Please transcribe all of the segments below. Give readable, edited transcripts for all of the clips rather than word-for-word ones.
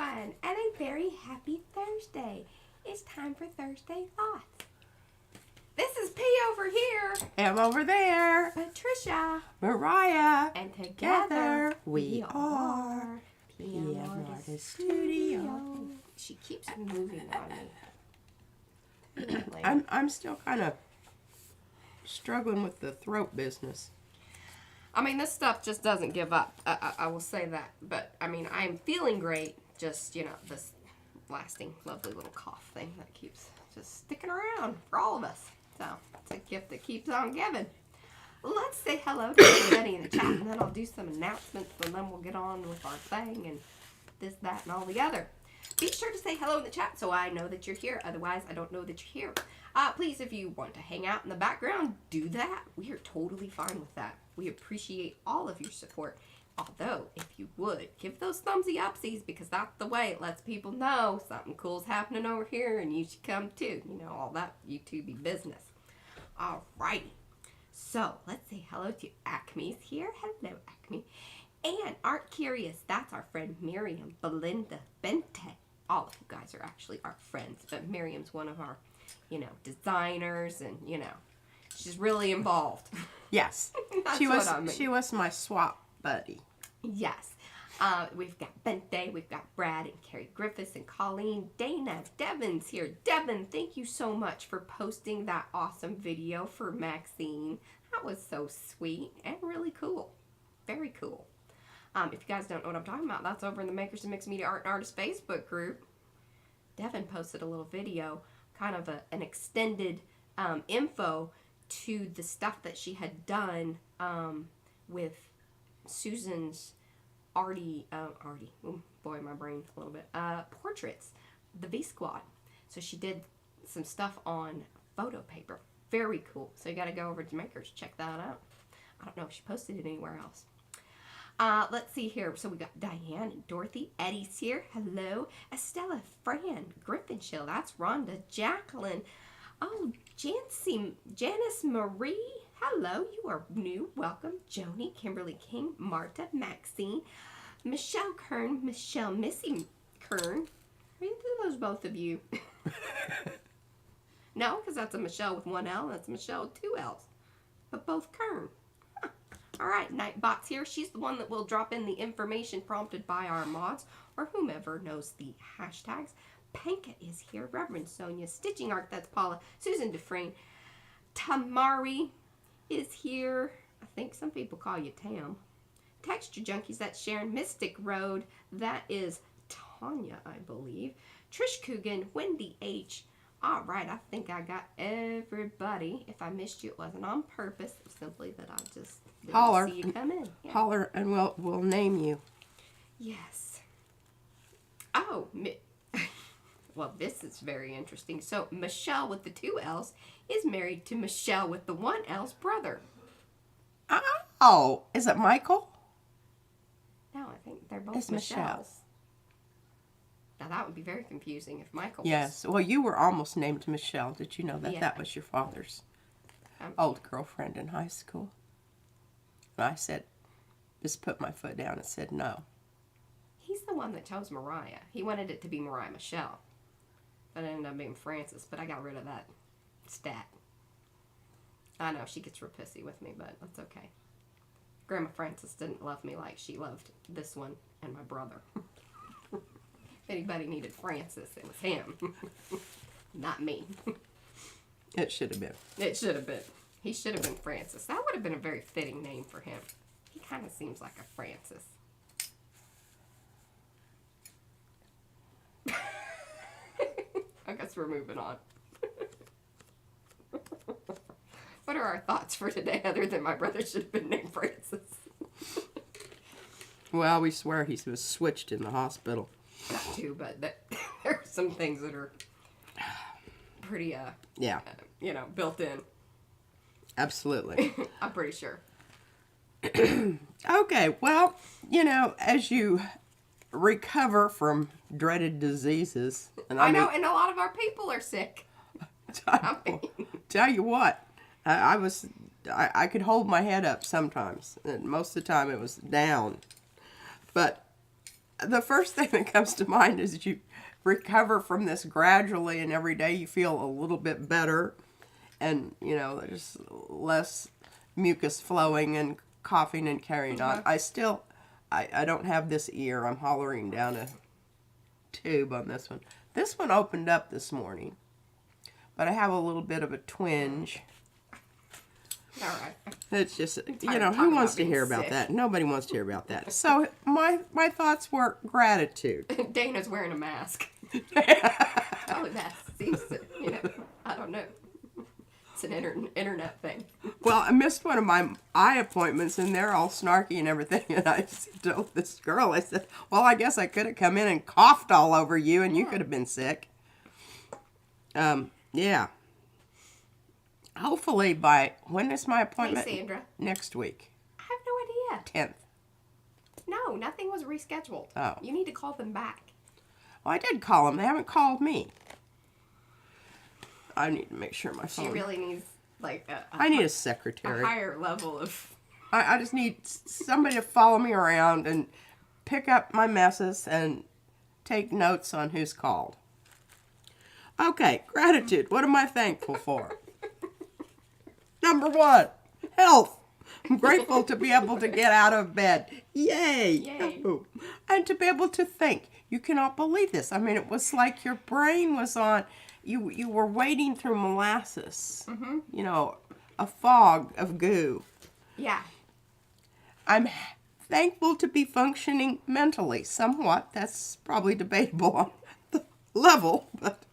everyone, and a very happy Thursday. It's time for Thursday Thoughts. This is P over here. M over there. Patricia. Mariah. And together we are PM Artist Studio. She keeps moving on me. I'm still kind of struggling with the throat business. I mean, this stuff just doesn't give up. I will say that. But, I mean, I'm feeling great. Just, this lasting, lovely little cough thing that keeps just sticking around for all of us. So, it's a gift that keeps on giving. Let's say hello to everybody in the chat, and then I'll do some announcements, and then we'll get on with our thing, and this, that, and all the other. Be sure to say hello in the chat so I know that you're here. Otherwise, I don't know that you're here. Please, if you want to hang out in the background, do that. We are totally fine with that. We appreciate all of your support. Although, if you would, give those thumbsy upsies, because that's the way it lets people know something cool's happening over here and you should come too. All that YouTubey business. Alrighty. So, let's say hello to Acme's here. Hello, Acme. And Art Curious, that's our friend Miriam, Belinda, Bente. All of you guys are actually our friends, but Miriam's one of our, designers, and, she's really involved. Yes. She was my swap buddy. Yes. We've got Bente, we've got Brad and Carrie Griffiths and Colleen, Dana, Devin's here. Devin, thank you so much for posting that awesome video for Maxine. That was so sweet and really cool. Very cool. If you guys don't know what I'm talking about, that's over in the Makers and Mixed Media Art and Artists Facebook group. Devin posted a little video, kind of an extended info to the stuff that she had done with Susan's Arty, boy, my brain a little bit, portraits, the V Squad. So she did some stuff on photo paper. Very cool. So you got to go over to Makers, check that out. I don't know if she posted it anywhere else. Let's see here. So we got Diane and Dorothy. Eddie's here. Hello. Estella, Fran, Griffin-Shill. That's Rhonda. Jacqueline. Oh, Janice Marie. Hello. You are new. Welcome. Joni, Kimberly King, Marta, Maxine, Michelle Kern, Michelle Missy Kern. Are those both of you? No, because that's a Michelle with one L. That's a Michelle with two L's. But both Kern. All right, Nightbot's here. She's the one that will drop in the information prompted by our mods or whomever knows the hashtags. Panka is here. Reverend Sonia. Stitching Art, that's Paula. Susan Dufresne. Tamari is here. I think some people call you Tam. Texture Junkies, that's Sharon. Mystic Road, that is Tanya, I believe. Trish Coogan. Wendy H. All right, I think I got everybody. If I missed you, it wasn't on purpose. It was simply that I just didn't see you come in. Yeah. Holler, and we'll name you. Yes. Oh, well, this is very interesting. So, Michelle with the two L's is married to Michelle with the one L's brother. Oh, is it Michael? No, I think they're both It's Michelle's. Michelle. Now, that would be very confusing if Michael Yes. Well, you were almost named Michelle. Did you know that? Yeah. That was your father's old girlfriend in high school. And I said, just put my foot down and said no. He's the one that chose Mariah. He wanted it to be Mariah Michelle. But it ended up being Francis, but I got rid of that stat. I know, she gets real pissy with me, but that's okay. Grandma Francis didn't love me like she loved this one and my brother. If anybody needed Francis, it was him. Not me. It should have been. It should have been. He should have been Francis. That would have been a very fitting name for him. He kind of seems like a Francis. I guess we're moving on. What are our thoughts for today other than my brother should have been named Francis? Well, we swear he was switched in the hospital. Not too, but there are some things that are pretty, built in. Absolutely. I'm pretty sure. Okay, well, as you recover from dreaded diseases. And I know, and a lot of our people are sick. Tell you what, I could hold my head up sometimes, and most of the time it was down. But the first thing that comes to mind is you recover from this gradually, and every day you feel a little bit better, and there's less mucus flowing and coughing and carrying on. I don't have this ear. I'm hollering down a tube on this one. This one opened up this morning, but I have a little bit of a twinge. All right. It's just, who wants to hear about that? Nobody wants to hear about that. So my thoughts were gratitude. Dana's wearing a mask. Oh, that seems to, I don't know. It's an internet thing. Well, I missed one of my eye appointments, and they're all snarky and everything. And I told this girl, I said, well, I guess I could have come in and coughed all over you, and you could have been sick. Yeah. Hopefully when is my appointment? Hey, Sandra. Next week. I have no idea. 10th. No, nothing was rescheduled. Oh. You need to call them back. Well, I did call them. They haven't called me. I need to make sure my phone. She really needs, I need a secretary. A higher level of... I just need somebody to follow me around and pick up my messes and take notes on who's called. Okay, gratitude. What am I thankful for? Number 1, health. I'm grateful to be able to get out of bed. Yay! Yay. And to be able to think. You cannot believe this. I mean, it was like your brain was on... You were wading through molasses. Mm-hmm. A fog of goo. Yeah. I'm thankful to be functioning mentally. Somewhat. That's probably debatable on the level, but...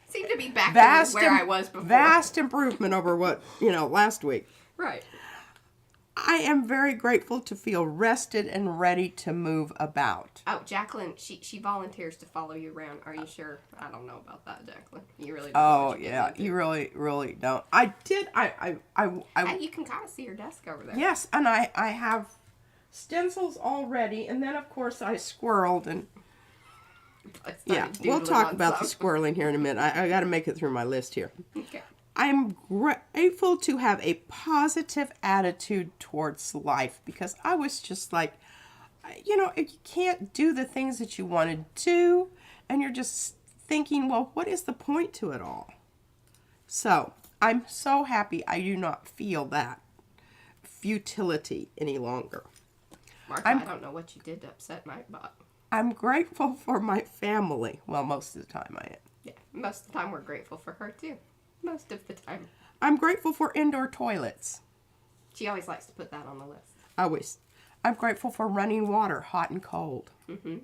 Seem to be back to where I was before. Vast improvement over what, last week. Right. I am very grateful to feel rested and ready to move about. Oh, Jacqueline, she volunteers to follow you around. Are you sure? I don't know about that, Jacqueline. You really don't know what you're getting into. You really don't. I did, you can kind of see your desk over there. Yes, and I have stencils already, and then, of course, I squirreled, and... Yeah, we'll talk about the squirreling here in a minute. I got to make it through my list here. Okay. I'm grateful to have a positive attitude towards life, because I was just like, if you can't do the things that you want to do, and you're just thinking, well, what is the point to it all? So I'm so happy I do not feel that futility any longer. Martha, I don't know what you did to upset my butt. I'm grateful for my family. Well, most of the time I am. Yeah, most of the time we're grateful for her, too. Most of the time. I'm grateful for indoor toilets. She always likes to put that on the list. Always. I'm grateful for running water, hot and cold. Mm-hmm.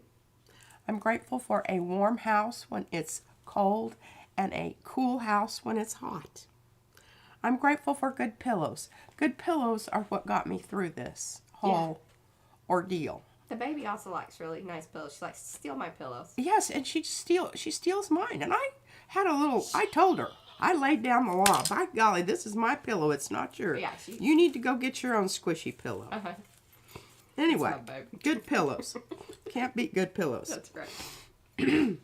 I'm grateful for a warm house when it's cold and a cool house when it's hot. I'm grateful for good pillows. Good pillows are what got me through this whole ordeal. The baby also likes really nice pillows. She likes to steal my pillows. Yes, and she steals mine. And I told her, I laid down the law. By golly, this is my pillow. It's not yours. Yeah, you need to go get your own squishy pillow. Uh-huh. Anyway, good pillows. Can't beat good pillows. That's right.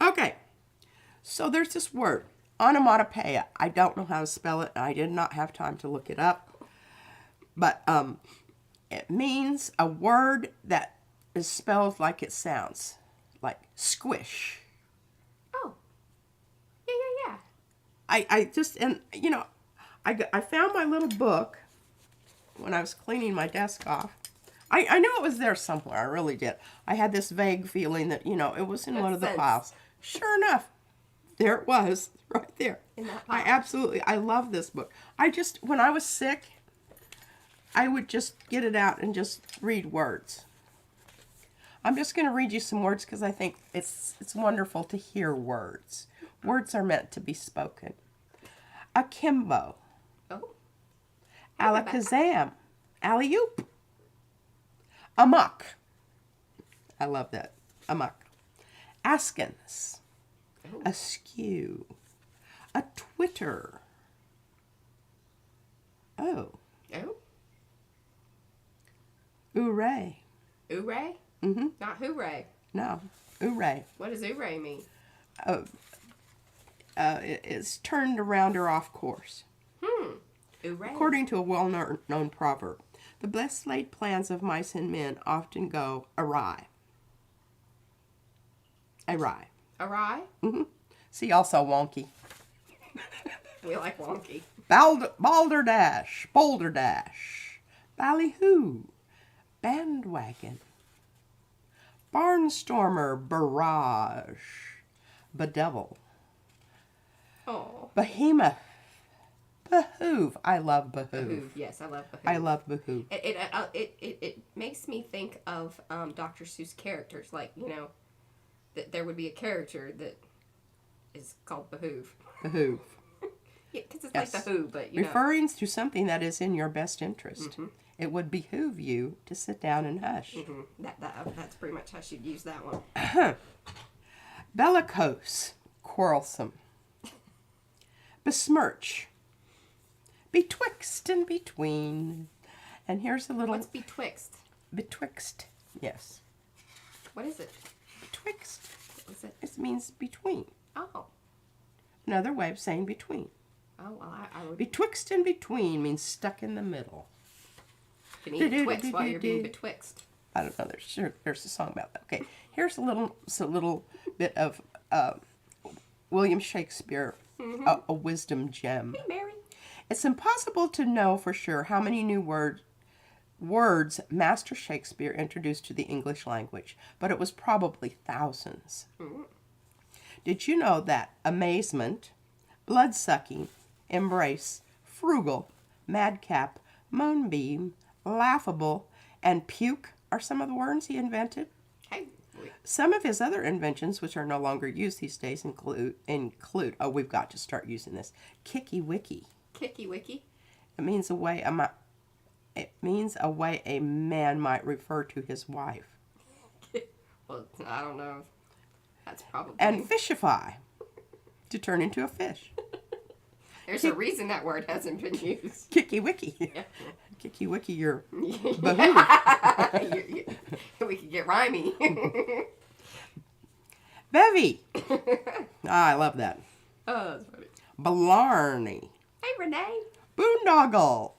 Okay, so there's this word, onomatopoeia. I don't know how to spell it, and I did not have time to look it up. But it means a word that is spelled like it sounds, like squish. Oh, yeah. I just, and I found my little book when I was cleaning my desk off. I knew it was there somewhere. I really did. I had this vague feeling that, it was in one of the piles. Sure enough, there it was, right there. In that pile. I love this book. When I was sick, I would just get it out and just read words. I'm just going to read you some words because I think it's wonderful to hear words. Words are meant to be spoken. Akimbo. Oh. Alakazam. Alley-oop. Amok. I love that. Amok. Askance. Oh. Askew. A twitter. Oh. Oh. Hooray. Hooray? Mm-hmm. Not hooray. No. Hooray. What does hooray mean? It's turned around or off course. Hooray. According to a well-known proverb. The best laid plans of mice and men often go awry. Awry. Awry? See also wonky. We like wonky. Balderdash, boulderdash, ballyhoo, bandwagon, barnstormer, barrage, bedevil, Oh. behemoth, behoove. I love behoove. Behoove. Yes, I love behoove. I love behoove. It makes me think of Dr. Seuss characters. Like, you know, that there would be a character that is called Behoove. Behoove. Yeah, because it's Yes. like the Who, but you know. Referring to something that is in your best interest. It would behoove you to sit down and hush. That's pretty much how she'd use that one. Bellicose, quarrelsome. Besmirch. Betwixt and between. And here's a little... What's betwixt? Betwixt. Yes. What is it? Betwixt. What is it? It means between. Oh. Another way of saying between. Oh, well, I would... Betwixt and between means stuck in the middle. You can eat a Twix while you're being betwixt. I don't know. There's a song about that. Okay. Here's a little bit of William Shakespeare, a wisdom gem. Hey, Mary. It's impossible to know for sure how many new words Master Shakespeare introduced to the English language, but it was probably thousands. Did you know that amazement, blood-sucking, embrace, frugal, madcap, moonbeam, laughable, and puke are some of the words he invented? Hey. Some of his other inventions, which are no longer used these days, include oh, we've got to start using this, kicky-wicky. Kicky-wicky? It means a way a man might refer to his wife. Well, I don't know. That's probably... And fishify, to turn into a fish. There's a reason that word hasn't been used. Kicky-wicky. Yeah. Kicky-wicky, you're behoove. We could get rhymey. Bevy. I love that. Oh, that's funny. Blarney. Hey, Renee. Boondoggle.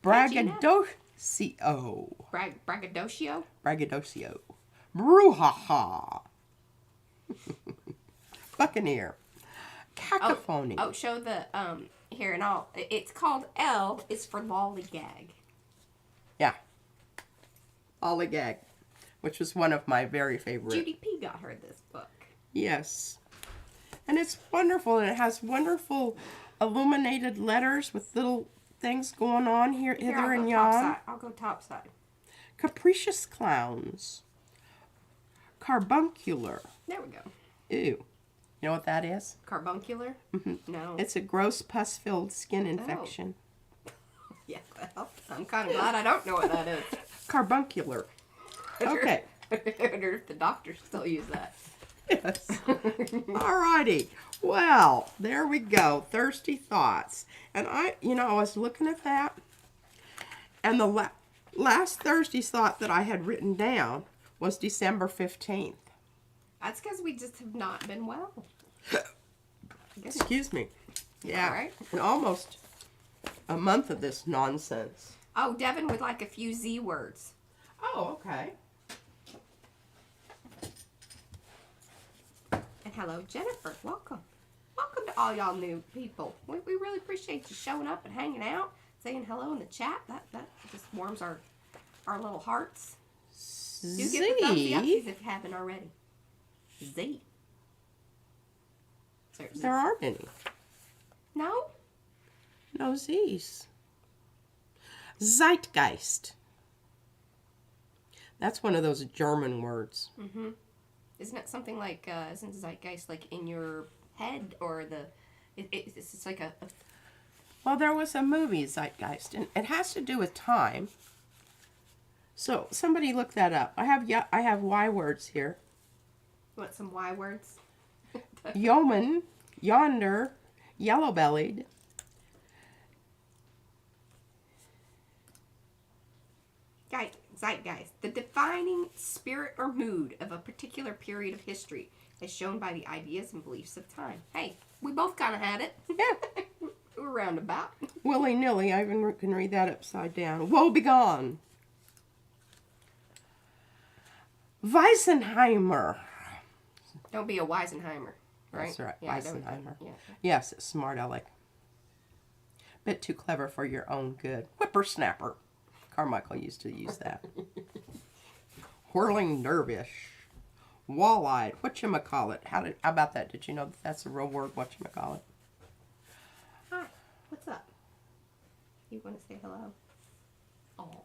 Hey, Gina. Braggadocio. Braggadocio? Braggadocio. Brouhaha. Buccaneer. Cacophony. Oh, show the, here and all. It's called L is for lollygag. Yeah. Lollygag, which was one of my very favorite. Judy P. got her this book. Yes. And it's wonderful, and it has wonderful illuminated letters with little things going on here, hither and yon. I'll go top side. Capricious clowns. Carbuncular. There we go. Ew. You know what that is? Carbuncular? No. It's a gross pus-filled skin infection. Yeah, well, I'm kind of glad I don't know what that is. Carbuncular. Okay. I wonder if the doctors still use that. Yes. Alrighty. Well, there we go. Thirsty thoughts. And I was looking at that, and the last thirsty thought that I had written down was December 15th. That's because we just have not been well. Excuse me. Yeah. All right. And almost a month of this nonsense. Oh, Devin would like a few Z words. Oh, okay. And hello, Jennifer. Welcome. Welcome to all y'all new people. We really appreciate you showing up and hanging out, saying hello in the chat. That just warms our little hearts. Do get the thumbs upsies if you haven't already. Z. There aren't any. No? No Z's. Zeitgeist. That's one of those German words. Mm-hmm. Isn't it something like, isn't zeitgeist like in your head or it's like a... Well, there was a movie, Zeitgeist, and it has to do with time. So, somebody look that up. I have Y words here. Want some Y words? Yeoman, yonder, yellow-bellied. Zeitgeist, the defining spirit or mood of a particular period of history, as shown by the ideas and beliefs of time. Hey, we both kind of had it. Yeah. Roundabout. Willy-nilly. I even can read that upside down. Woe begone. Weisenheimer. Don't be a Weisenheimer, right? That's right, Yeah, Weisenheimer. yeah. Yes, it's smart aleck. Bit too clever for your own good. Whippersnapper. Carmichael used to use that. Whirling dervish. Wall-eyed. Whatchamacallit. How about that? Did you know that that's a real word, whatchamacallit? Hi, what's up? You want to say hello? Oh,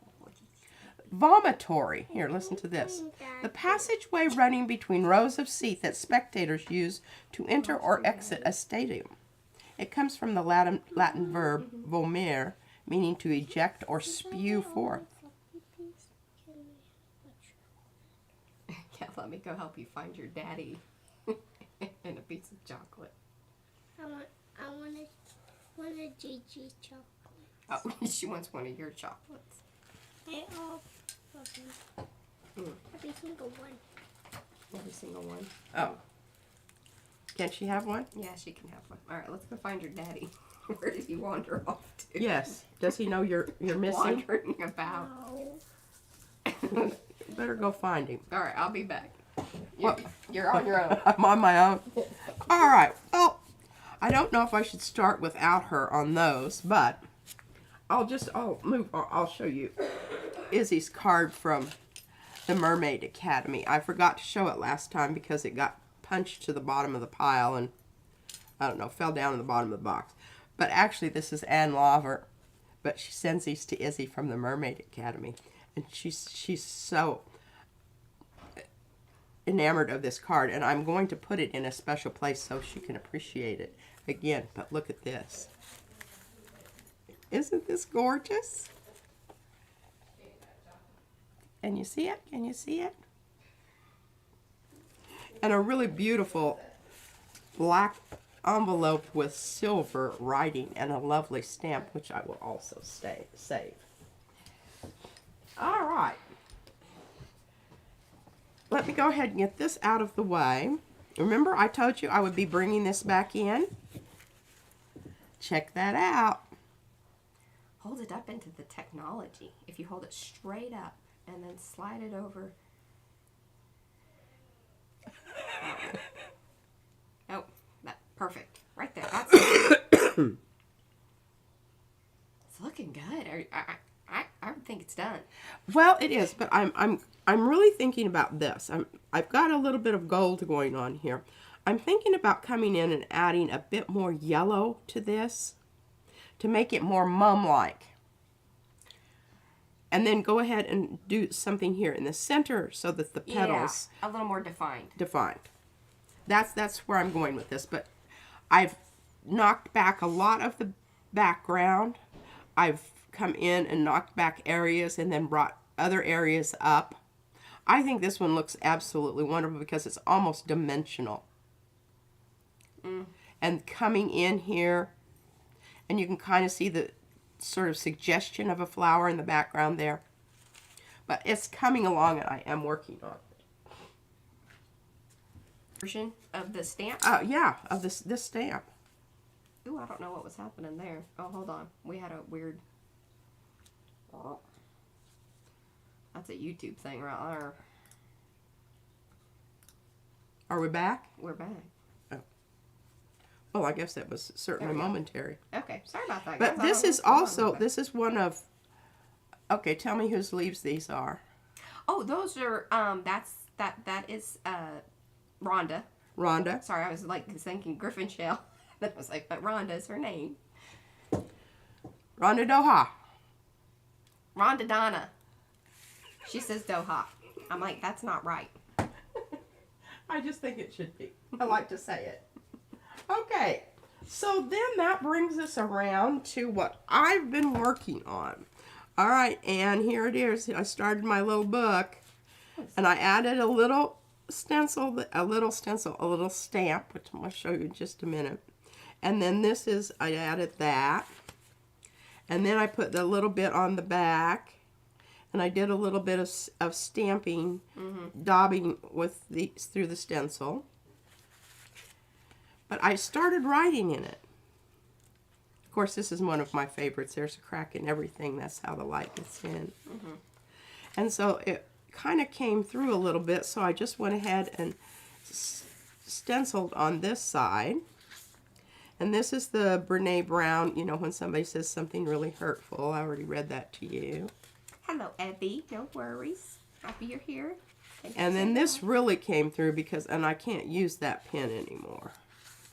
Vomitory. Here, listen to this. The passageway running between rows of seats that spectators use to enter or exit a stadium. It comes from the Latin verb vomere, meaning to eject or spew forth. Yeah, let me go help you find your daddy and a piece of chocolate. I want a Gigi chocolate. Oh, she wants one of your chocolates. They all love them. Every single one. Every single one. Oh. Can she have one? Yeah, she can have one. All right, let's go find your daddy. Where did he wander off to? Yes. Does he know you're missing? Wandering about. No. Better go find him. All right, I'll be back. What? You're on your own. I'm on my own. All right. Well, I don't know if I should start without her on those, but I'll show you Izzy's card from the Mermaid Academy. I forgot to show it last time because it got punched to the bottom of the pile and, I don't know, fell down in the bottom of the box. But actually, this is Ann Lover, but she sends these to Izzy from the Mermaid Academy. And she's so enamored of this card, and I'm going to put it in a special place so she can appreciate it again. But look at this. Isn't this gorgeous? Can you see it? Can you see it? And a really beautiful black envelope with silver writing and a lovely stamp, which I will also save. All right. Let me go ahead and get this out of the way. Remember, I told you I would be bringing this back in. Check that out. Hold it up into the technology. If you hold it straight up and then slide it over. Oh, perfect. Right there. That's it. It's looking good. I think it's done. Well, it is, but I'm really thinking about this. I've got a little bit of gold going on here. I'm thinking about coming in and adding a bit more yellow to this to make it more mum-like. And then go ahead and do something here in the center so that the petals a little more defined. That's where I'm going with this. But I've knocked back a lot of the background. I've come in and knocked back areas and then brought other areas up. I think this one looks absolutely wonderful because it's almost dimensional. And coming in here, and you can kind of see the sort of suggestion of a flower in the background there. But it's coming along and I am working on it. Version of the stamp? Yeah, of this stamp. Ooh, I don't know what was happening there. Oh, hold on. We had a weird... Oh. That's a YouTube thing right there. Are we back? We're back. Well, I guess that was certainly momentary. Okay, sorry about that, But guys. this is also, this is one of, okay, tell me whose leaves these are. Oh, those are, that is Rhonda. Rhonda. Sorry, I was like thinking Griffin Shell. Then I was like, but Rhonda is her name. Rhonda Doha. Rhonda Donna. She says Doha. I'm like, that's not right. I just think it should be. I like to say it. Okay, so then that brings us around to what I've been working on. All right, and here it is. I started my little book, and I added a little stencil, a little stamp, which I'm going to show you in just a minute. And then this is, I added that. And then I put the little bit on the back, and I did a little bit of stamping, daubing with these through the stencil. But I started writing in it. Of course, this is one of my favorites. There's a crack in everything. That's how the light gets in. And so it kind of came through a little bit, so I just went ahead and stenciled on this side. And this is the Brene Brown, you know, when somebody says something really hurtful. I already read that to you. Hello, Evie. No worries. Happy you're here. And then this really came through because, and I can't use that pen anymore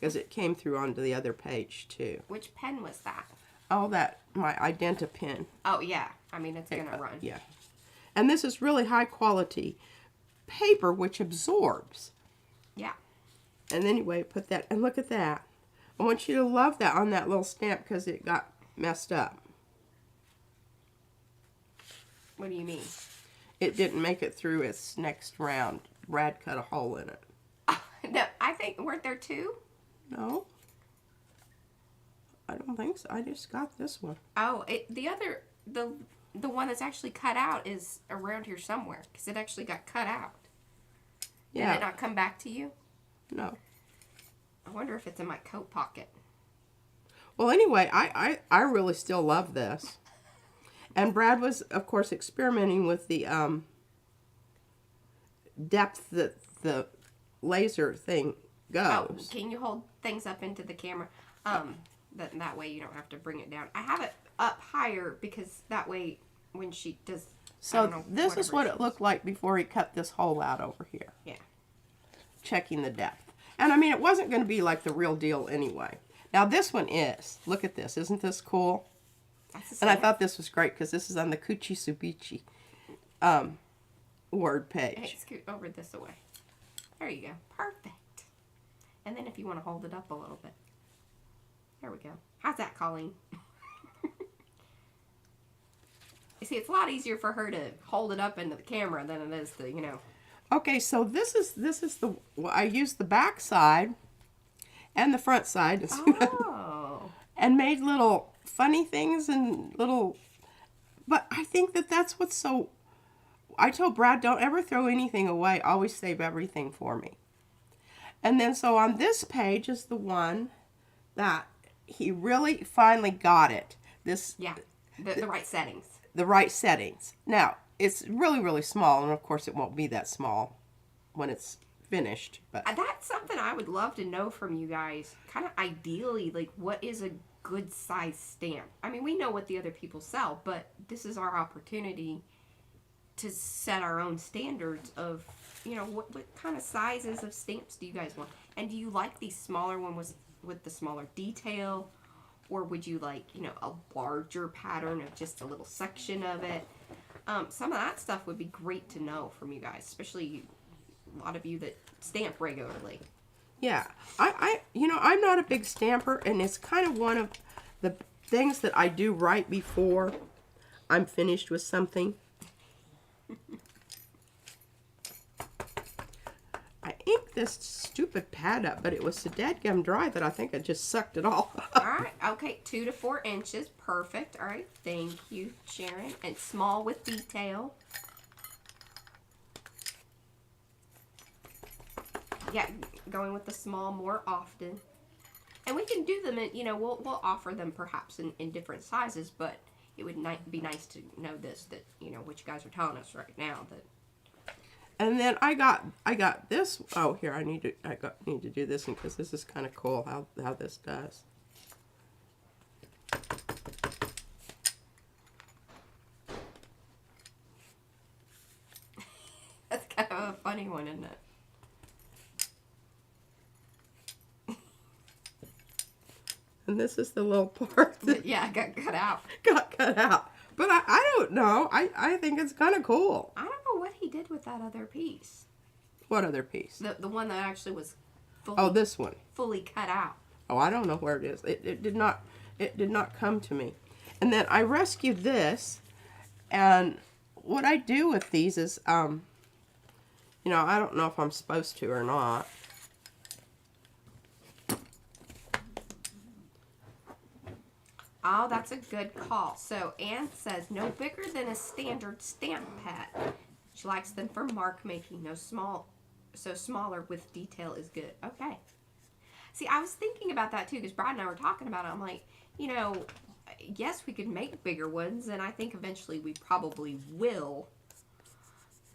because it came through onto the other page too. Which pen was that? Oh, that, my Identa pen. Oh, yeah. I mean, it's going to run. Yeah. And this is really high quality paper which absorbs. Yeah. And anyway, put that, and look at that. I want you to love that on that little stamp because it got messed up. What do you mean? It didn't make it through its next round. Brad cut a hole in it. No, I think, weren't there two? No. I don't think so. I just got this one. Oh, the other, the one that's actually cut out is around here somewhere because it actually got cut out. Yeah. Did it not come back to you? No. I wonder if it's in my coat pocket. Well, anyway, I really still love this. And Brad was, of course, experimenting with the depth that the laser thing Oh, goes. can you hold things up into the camera? That way you don't have to bring it down. I have it up higher because that way when she does... So this is what it looked like before he cut this hole out over here. Yeah. Checking the depth. And I mean, it wasn't going to be like the real deal anyway. Now this one is. Look at this. Isn't this cool? And I thought this was great because this is on the Kuchi Subichi word page. Hey, scoot over this away. There you go. Perfect. And then if you want to hold it up a little bit. There we go. How's that, Colleen? You see, it's a lot easier for her to hold it up into the camera than it is to, you know. Okay, so this is the, well, I used the back side and the front side Oh. and made little funny things and little, but I think that that's what's so, I told Brad, don't ever throw anything away, always save everything for me. And then so on this page is the one that he really finally got it. This, Yeah, the right settings. the right settings. Now, it's really, really small, and of course it won't be that small when it's finished. But That's something I would love to know from you guys. Kind of ideally, like, what is a good size stamp? I mean, we know what the other people sell, but this is our opportunity to set our own standards of, you know, what kind of sizes of stamps do you guys want? And do you like these smaller ones with the smaller detail? Or would you like, you know, a larger pattern of just a little section of it? Some of that stuff would be great to know from you guys, especially a lot of you that stamp regularly. yeah, you know, I'm not a big stamper, and it's kind of one of the things that I do right before I'm finished with something. I inked this stupid pad up, but it was so dadgum dry that I think I just sucked it all All right, okay, 2 to 4 inches, perfect. All right, thank you, Sharon. And small with detail. Yeah, going with the small more often. And we can do them in, you know, we'll offer them perhaps in different sizes, but it would be nice to know this, that, you know, what you guys are telling us right now, that. And then I got this. Oh, here I need to do this one because this is kind of cool how this does. That's kind of a funny one, isn't it? And this is the little part that Yeah, it got cut out. got cut out. But I don't know. I think it's kind of cool. I don't know what he did with that other piece. What other piece? The one that actually was fully, Oh, this one. fully cut out. Oh, I don't know where it is. It did not come to me. And then I rescued this, and what I do with these is, you know, I don't know if I'm supposed to or not. Oh, that's a good call. So Anne says no bigger than a standard stamp pad. She likes them for mark making. No small, so smaller with detail is good. Okay. See, I was thinking about that too because Brad and I were talking about it. I'm like, you know, yes, we could make bigger ones, and I think eventually we probably will.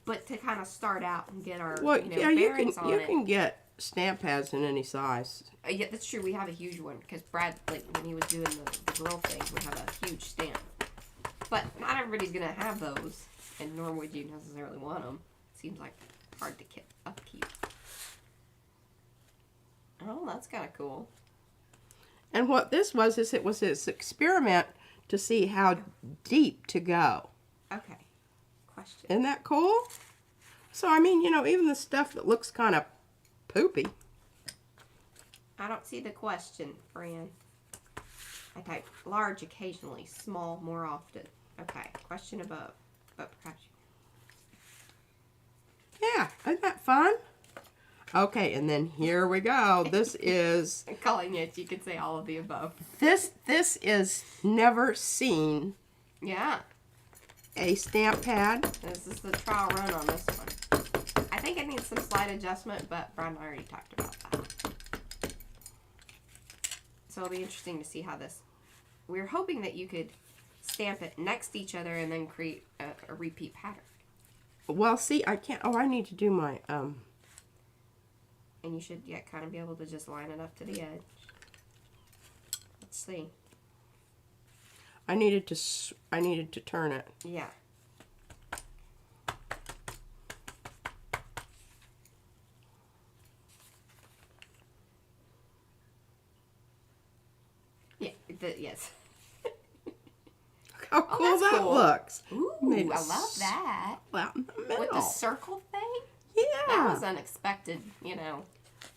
But to kind of start out and get our bearings on it. You can get stamp pads in any size. Yeah, that's true. We have a huge one because Brad, like when he was doing the grill thing, we have a huge stamp. But not everybody's gonna have those, and nor would you necessarily want them. Seems like hard to upkeep. Oh, that's kind of cool. And what this was is it was this experiment to see how deep to go. Okay. Question. Isn't that cool? So, I mean, you know, even the stuff that looks kind of poopy. I don't see the question, Fran. I type large occasionally, small more often. Okay. Question above. But perhaps. Yeah, isn't that fun? Okay, and then here we go. This is... I'm calling it. You could say all of the above. This is never seen Yeah. a stamp pad. This is the trial run on this one. I think it needs some slight adjustment, but Brian and I already talked about that. So it'll be interesting to see how this... We're hoping that you could stamp it next to each other and then create a repeat pattern. Well, see, I can't... Oh, I need to do my... And you should kind of be able to just line it up to the edge. Let's see. I needed to turn it. Yeah. Yeah, yes. Look how cool that's that cool. looks. Ooh, Made I love that. Well, in the middle. With the circle thing? Yeah. That was unexpected, you know.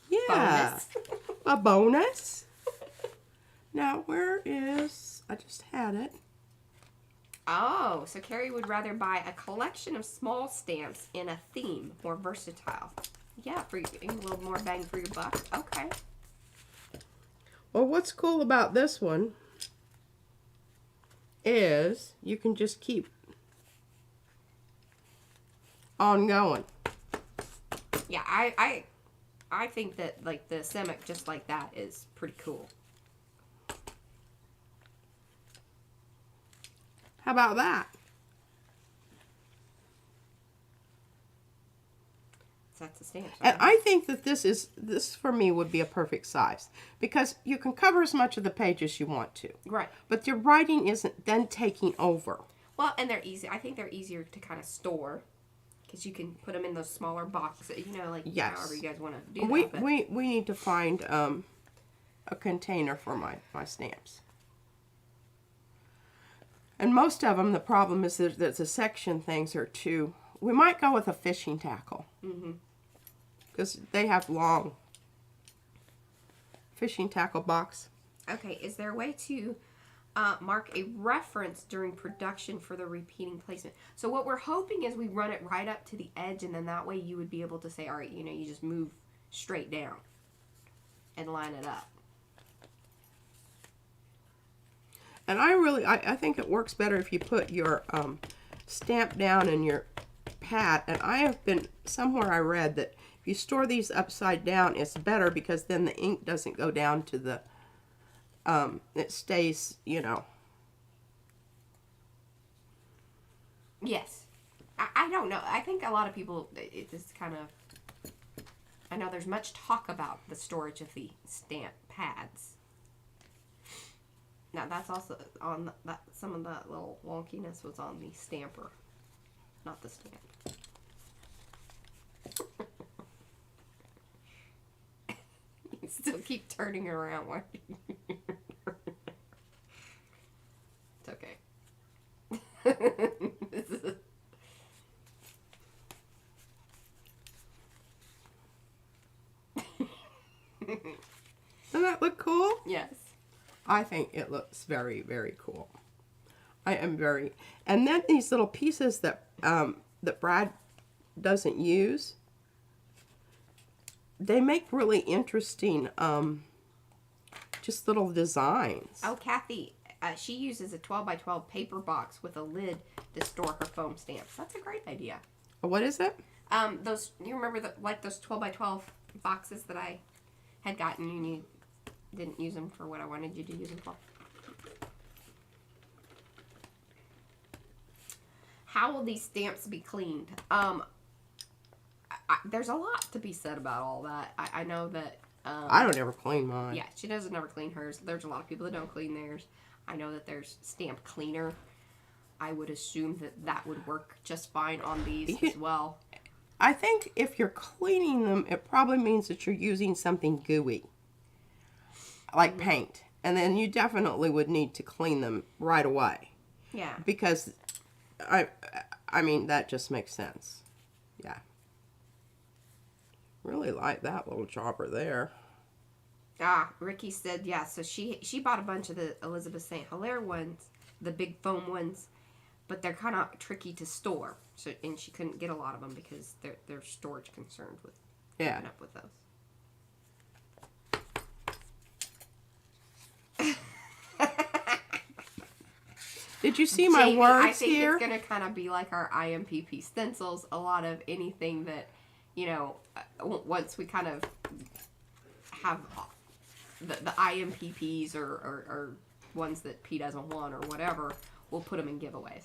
Yeah. Bonus. A bonus. Now, where is... I just had it. Oh, so Carrie would rather buy a collection of small stamps in a theme, more versatile. Yeah, for a little more bang for your buck. Okay. Well, what's cool about this one is you can just keep on going. Yeah, I think that like the Semic just like that is pretty cool. How about that? So that's the stamp. And I think that this for me would be a perfect size because you can cover as much of the page as you want to. Right. But your writing isn't then taking over. Well, and they're easy. I think they're easier to kind of store because you can put them in those smaller boxes. You know, like Yes. however you guys want to do We that. But we need to find a container for my stamps. And most of them, the problem is that the section things are too... We might go with a fishing tackle. Mm-hmm. Because they have long fishing tackle box. Okay, is there a way to mark a reference during production for the repeating placement? So what we're hoping is we run it right up to the edge, and then that way you would be able to say, all right, you know, you just move straight down and line it up. And I think it works better if you put your stamp down in your pad. And I have been, somewhere I read that if you store these upside down, it's better because then the ink doesn't go down to the, it stays, you know. Yes. I don't know. I think a lot of people, it just kind of, I know there's much talk about the storage of the stamp pads. Now that's also on that. Some of that little wonkiness was on the stamper, not the stamp. You still keep turning it around. Why? It's okay. This is Doesn't that look cool? yes. I think it looks very, very cool. I am very... And then these little pieces that that Brad doesn't use, they make really interesting just little designs. Oh, Kathy, she uses a 12 by 12 paper box with a lid to store her foam stamps. That's a great idea. What is it? Those, you remember like those 12 by 12 boxes that I had gotten you didn't use them for what I wanted you to use them for. How will these stamps be cleaned? There's a lot to be said about all that. I know that... I don't ever clean mine. Yeah, she doesn't ever clean hers. There's a lot of people that don't clean theirs. I know that there's stamp cleaner. I would assume that that would work just fine on these as well. I think if you're cleaning them, it probably means that you're using something gooey, like paint. And then you definitely would need to clean them right away. Yeah. Because, I mean, that just makes sense. Yeah. Really like that little chopper there. Ah, Ricky said, yeah, so she bought a bunch of the Elizabeth St. Hilaire ones, the big foam ones, but they're kind of tricky to store. So, and she couldn't get a lot of them because there's storage concerns with keeping up with those. Did you see my Jamie, words I think here? it's going to kind of be like our IMPP stencils. A lot of anything that, you know, once we kind of have the IMPPs or ones that P doesn't want or whatever, we'll put them in giveaways.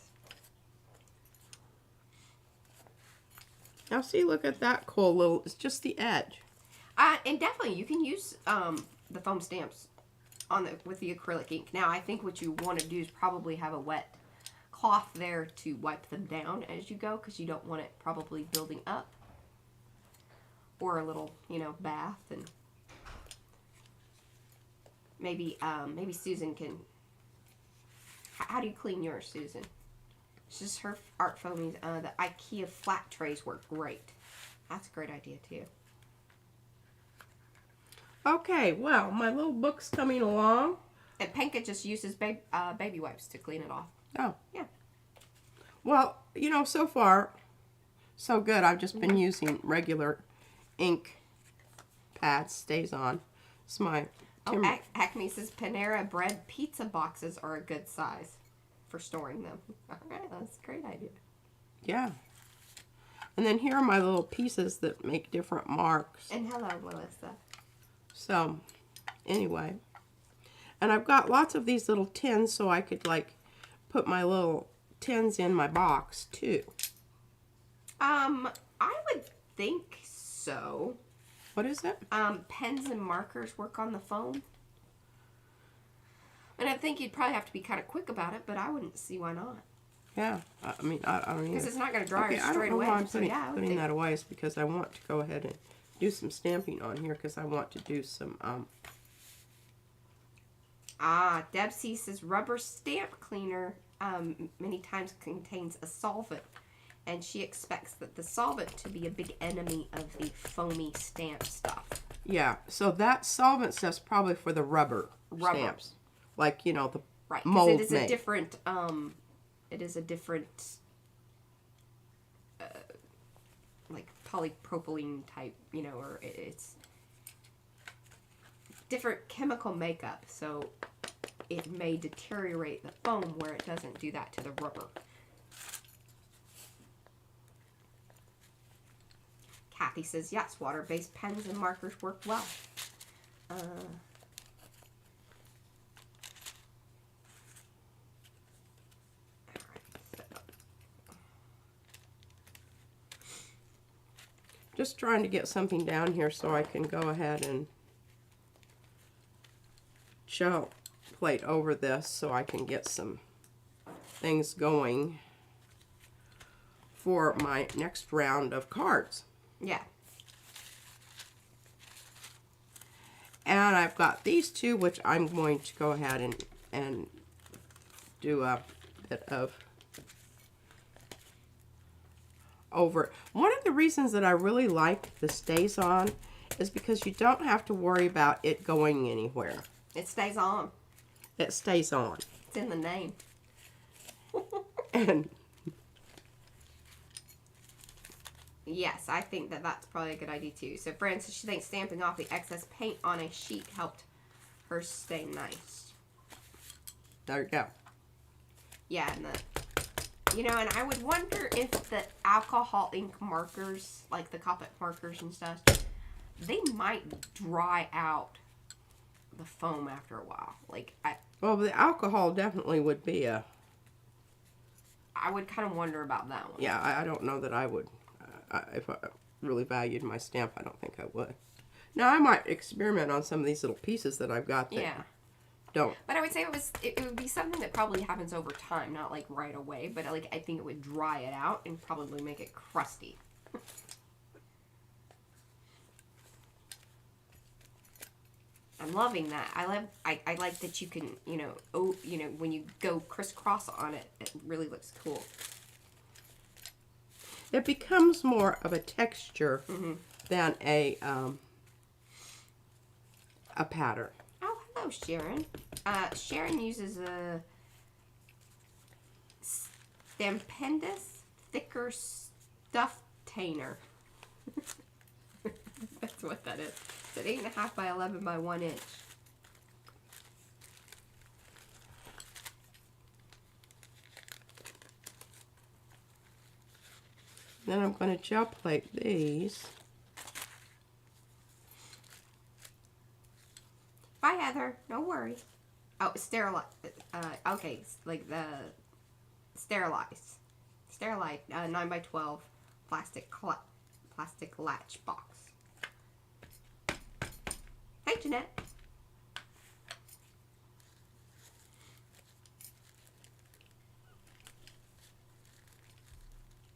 Now see, look at that cool little, it's just the edge. And definitely you can use the foam stamps on with the acrylic ink. Now I think what you want to do is probably have a wet cloth there to wipe them down as you go, because you don't want it probably building up. Or a little, you know, bath. And maybe Susan can... How do you clean yours, Susan? It's just her art foamies. The IKEA flat trays work great. That's a great idea, too. Okay, well, my little book's coming along. And Penka just uses baby wipes to clean it off. Oh. Yeah. Well, you know, so far, so good. I've just been using regular ink pads, stays on. It's my... Acme says Panera bread pizza boxes are a good size for storing them. All right, that's a great idea. Yeah. And then here are my little pieces that make different marks. And hello, Melissa. So, anyway. And I've got lots of these little tins so I could, like, put my little tins in my box, too. I would think so. What is it? Pens and markers work on the foam. And I think you'd probably have to be kind of quick about it, but I wouldn't see why not. Yeah. I mean, I don't know. Because it's not going to dry Okay, I straight don't know away. why I'm So, putting, yeah, I would putting think. that away. It's because I want to go ahead and do some stamping on here because I want to do some... Deb C says rubber stamp cleaner many times contains a solvent. And she expects that the solvent to be a big enemy of the foamy stamp stuff. Yeah, so that solvent stuff's probably for the rubber stamps. Like, you know, the right, mold it is made. a different, like polypropylene type, you know, or it's different chemical makeup. So it may deteriorate the foam where it doesn't do that to the rubber. Kathy says, yes, water-based pens and markers work well. Just trying to get something down here so I can go ahead and gel plate over this so I can get some things going for my next round of cards. Yeah. And I've got these two, which I'm going to go ahead and do a bit of over. One of the reasons that I really like the stays on is because you don't have to worry about it going anywhere. It stays on. It stays on. It's in the name. And yes, I think that that's probably a good idea too. So Frances, she thinks stamping off the excess paint on a sheet helped her stay nice. there you go. Yeah, and you know, and I would wonder if the alcohol ink markers, like the Copic markers and stuff, they might dry out the foam after a while. Like, Well, the alcohol definitely would be a... I would kind of wonder about that one. Yeah, I don't know that I would. If I really valued my stamp, I don't think I would. Now, I might experiment on some of these little pieces that I've got that Yeah. don't. But I would say it would be something that probably happens over time, not like right away, but like I think it would dry it out and probably make it crusty. I'm loving that. I like that you can, when you go crisscross on it, it really looks cool. It becomes more of a texture than a pattern. Oh, hello, Sharon. Sharon uses a Stampendous Thicker Stuff Tainer. That's what that is. It's an 8.5 by 11 by 1 inch. Then I'm going to gel plate these. Bye, Heather. No worries. Oh, sterilize. Okay, like the sterilize. Sterilize 9 by 12 plastic latch box. Hey, Jeanette.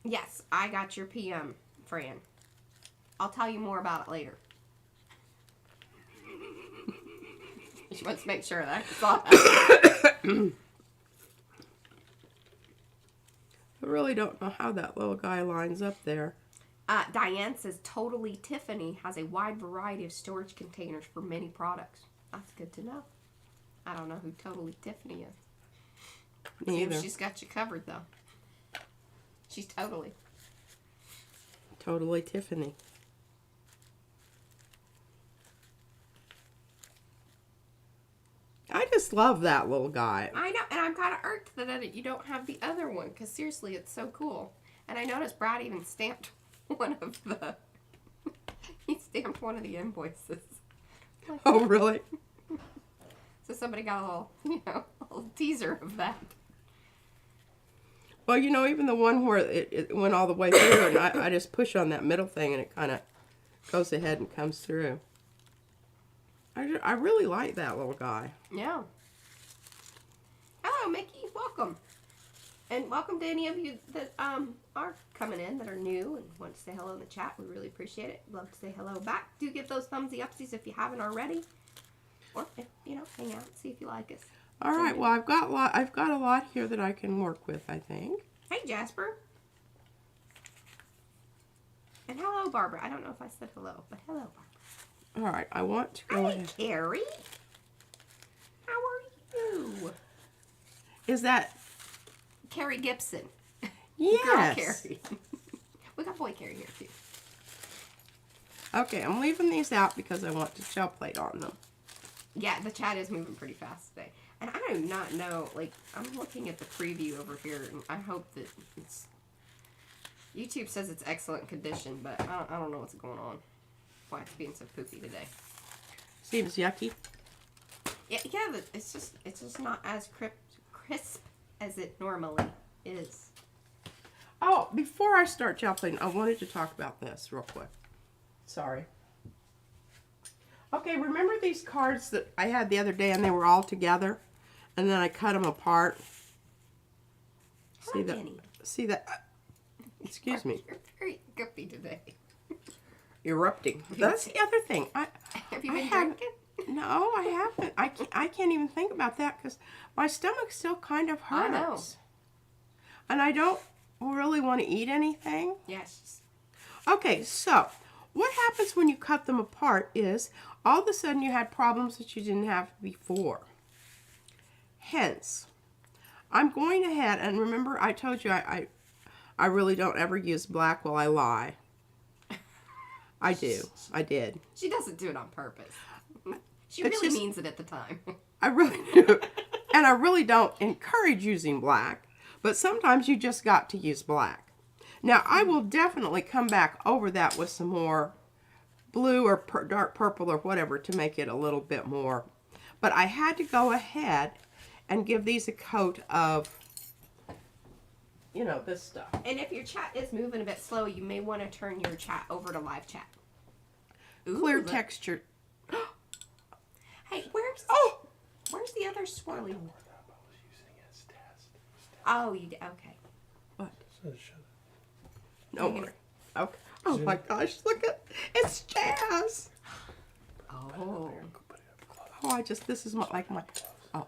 Yes, I got your PM, Fran. I'll tell you more about it later. She wants to make sure that I saw that. I really don't know how that little guy lines up there. Diane says Totally Tiffany has a wide variety of storage containers for many products. That's good to know. I don't know who Totally Tiffany is. Neither. Seems she's got you covered though. She's totally. Totally Tiffany. I just love that little guy. I know, and I'm kind of irked that you don't have the other one, because seriously, it's so cool. And I noticed Brad even stamped one of the... he stamped one of the invoices. Like, Oh, really? so somebody got a little teaser of that. Well, even the one where it went all the way through, and I just push on that middle thing, and it kind of goes ahead and comes through. I really like that little guy. Yeah. Hello, Mickey. Welcome. And welcome to any of you that are coming in that are new and want to say hello in the chat. We really appreciate it. Love to say hello back. Do give those thumbsy upsies if you haven't already. Or, hang out, see if you like us. All right. Well, I've got a lot here that I can work with, I think. Hey, Jasper. And hello, Barbara. I don't know if I said hello, but hello, Barbara. All right. I want to go Hey, ahead. Carrie. How are you? Is that... Carrie Gibson. Yes. Girl Carrie. We got boy Carrie here, too. Okay, I'm leaving these out because I want to gel plate on them. Yeah, the chat is moving pretty fast today. And I do not know, I'm looking at the preview over here, and I hope that it's... YouTube says it's excellent condition, but I don't know what's going on. Why it's being so poopy today. Seems yucky. Yeah, but it's just not as crisp as it normally is. Oh, before I start gel plating, I wanted to talk about this real quick. Sorry. Okay, remember these cards that I had the other day and they were all together? And then I cut them apart. Hi, Jenny. See that? Excuse me. You're very guppy today. Erupting. That's the other thing. Have you been drinking? No, I haven't. I can't even think about that because my stomach still kind of hurts. I know. And I don't really want to eat anything. Yes. Okay, so what happens when you cut them apart is all of a sudden you had problems that you didn't have before. Hence, I'm going ahead and remember I told you I really don't ever use black while I lie. I do. I did. She doesn't do it on purpose. She It's really just- means it at the time. I really do. And I really don't encourage using black, but sometimes you just got to use black. Now, I will definitely come back over that with some more blue or dark purple or whatever to make it a little bit more But I had to go ahead and give these a coat of, you know, this stuff. And if your chat is moving a bit slow, you may want to turn your chat over to live chat. Ooh, Clear look. texture. Hey, where's the other swirly one? Oh, you did. Okay. What? Shut No worry. Okay. Oh my gosh, look at, it's Jazz. Oh. Oh, this is like my, oh.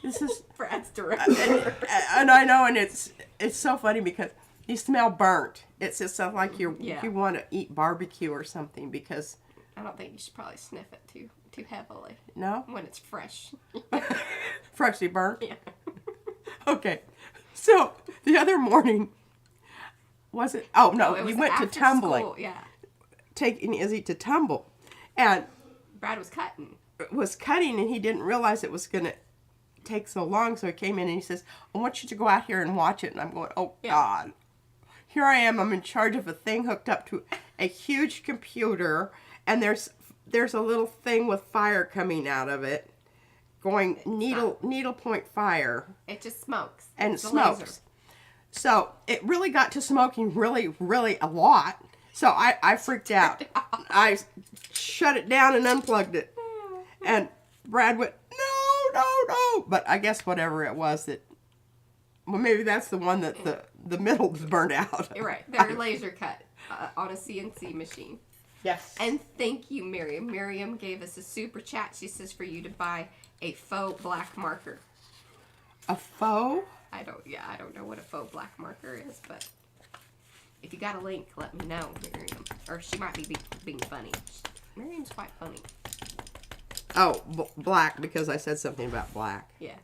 This is, Brad's director. and I know, and it's so funny because you smell burnt. It's just stuff like you want to eat barbecue or something because. I don't think you should probably sniff it too heavily. No? When it's fresh. Freshly burnt? Yeah. Okay. So, the other morning, was it? Oh, no, it we was went to after tumbling. school, yeah. Taking Izzy to tumble. And Brad was cutting. was cutting, and he didn't realize it was going to take so long. So he came in and he says, I want you to go out here and watch it. And I'm going, oh, Yeah. God. Here I am. I'm in charge of a thing hooked up to a huge computer. And there's a little thing with fire coming out of it. Going needlepoint fire. It just smokes. And It's a smokes. laser. So it really got to smoking really, really a lot. So I freaked out. I shut it down and unplugged it. And Brad went, no. But I guess whatever it was well, maybe that's the one that the middle was burned out. You're right. They're laser cut on a CNC machine. Yes. And thank you, Miriam. Miriam gave us a super chat. She says for you to buy a faux black marker. A faux? I don't know what a faux black marker is, but if you got a link, let me know, Miriam. Or she might be being funny. Miriam's quite funny. Oh, black, because I said something about black. Yeah.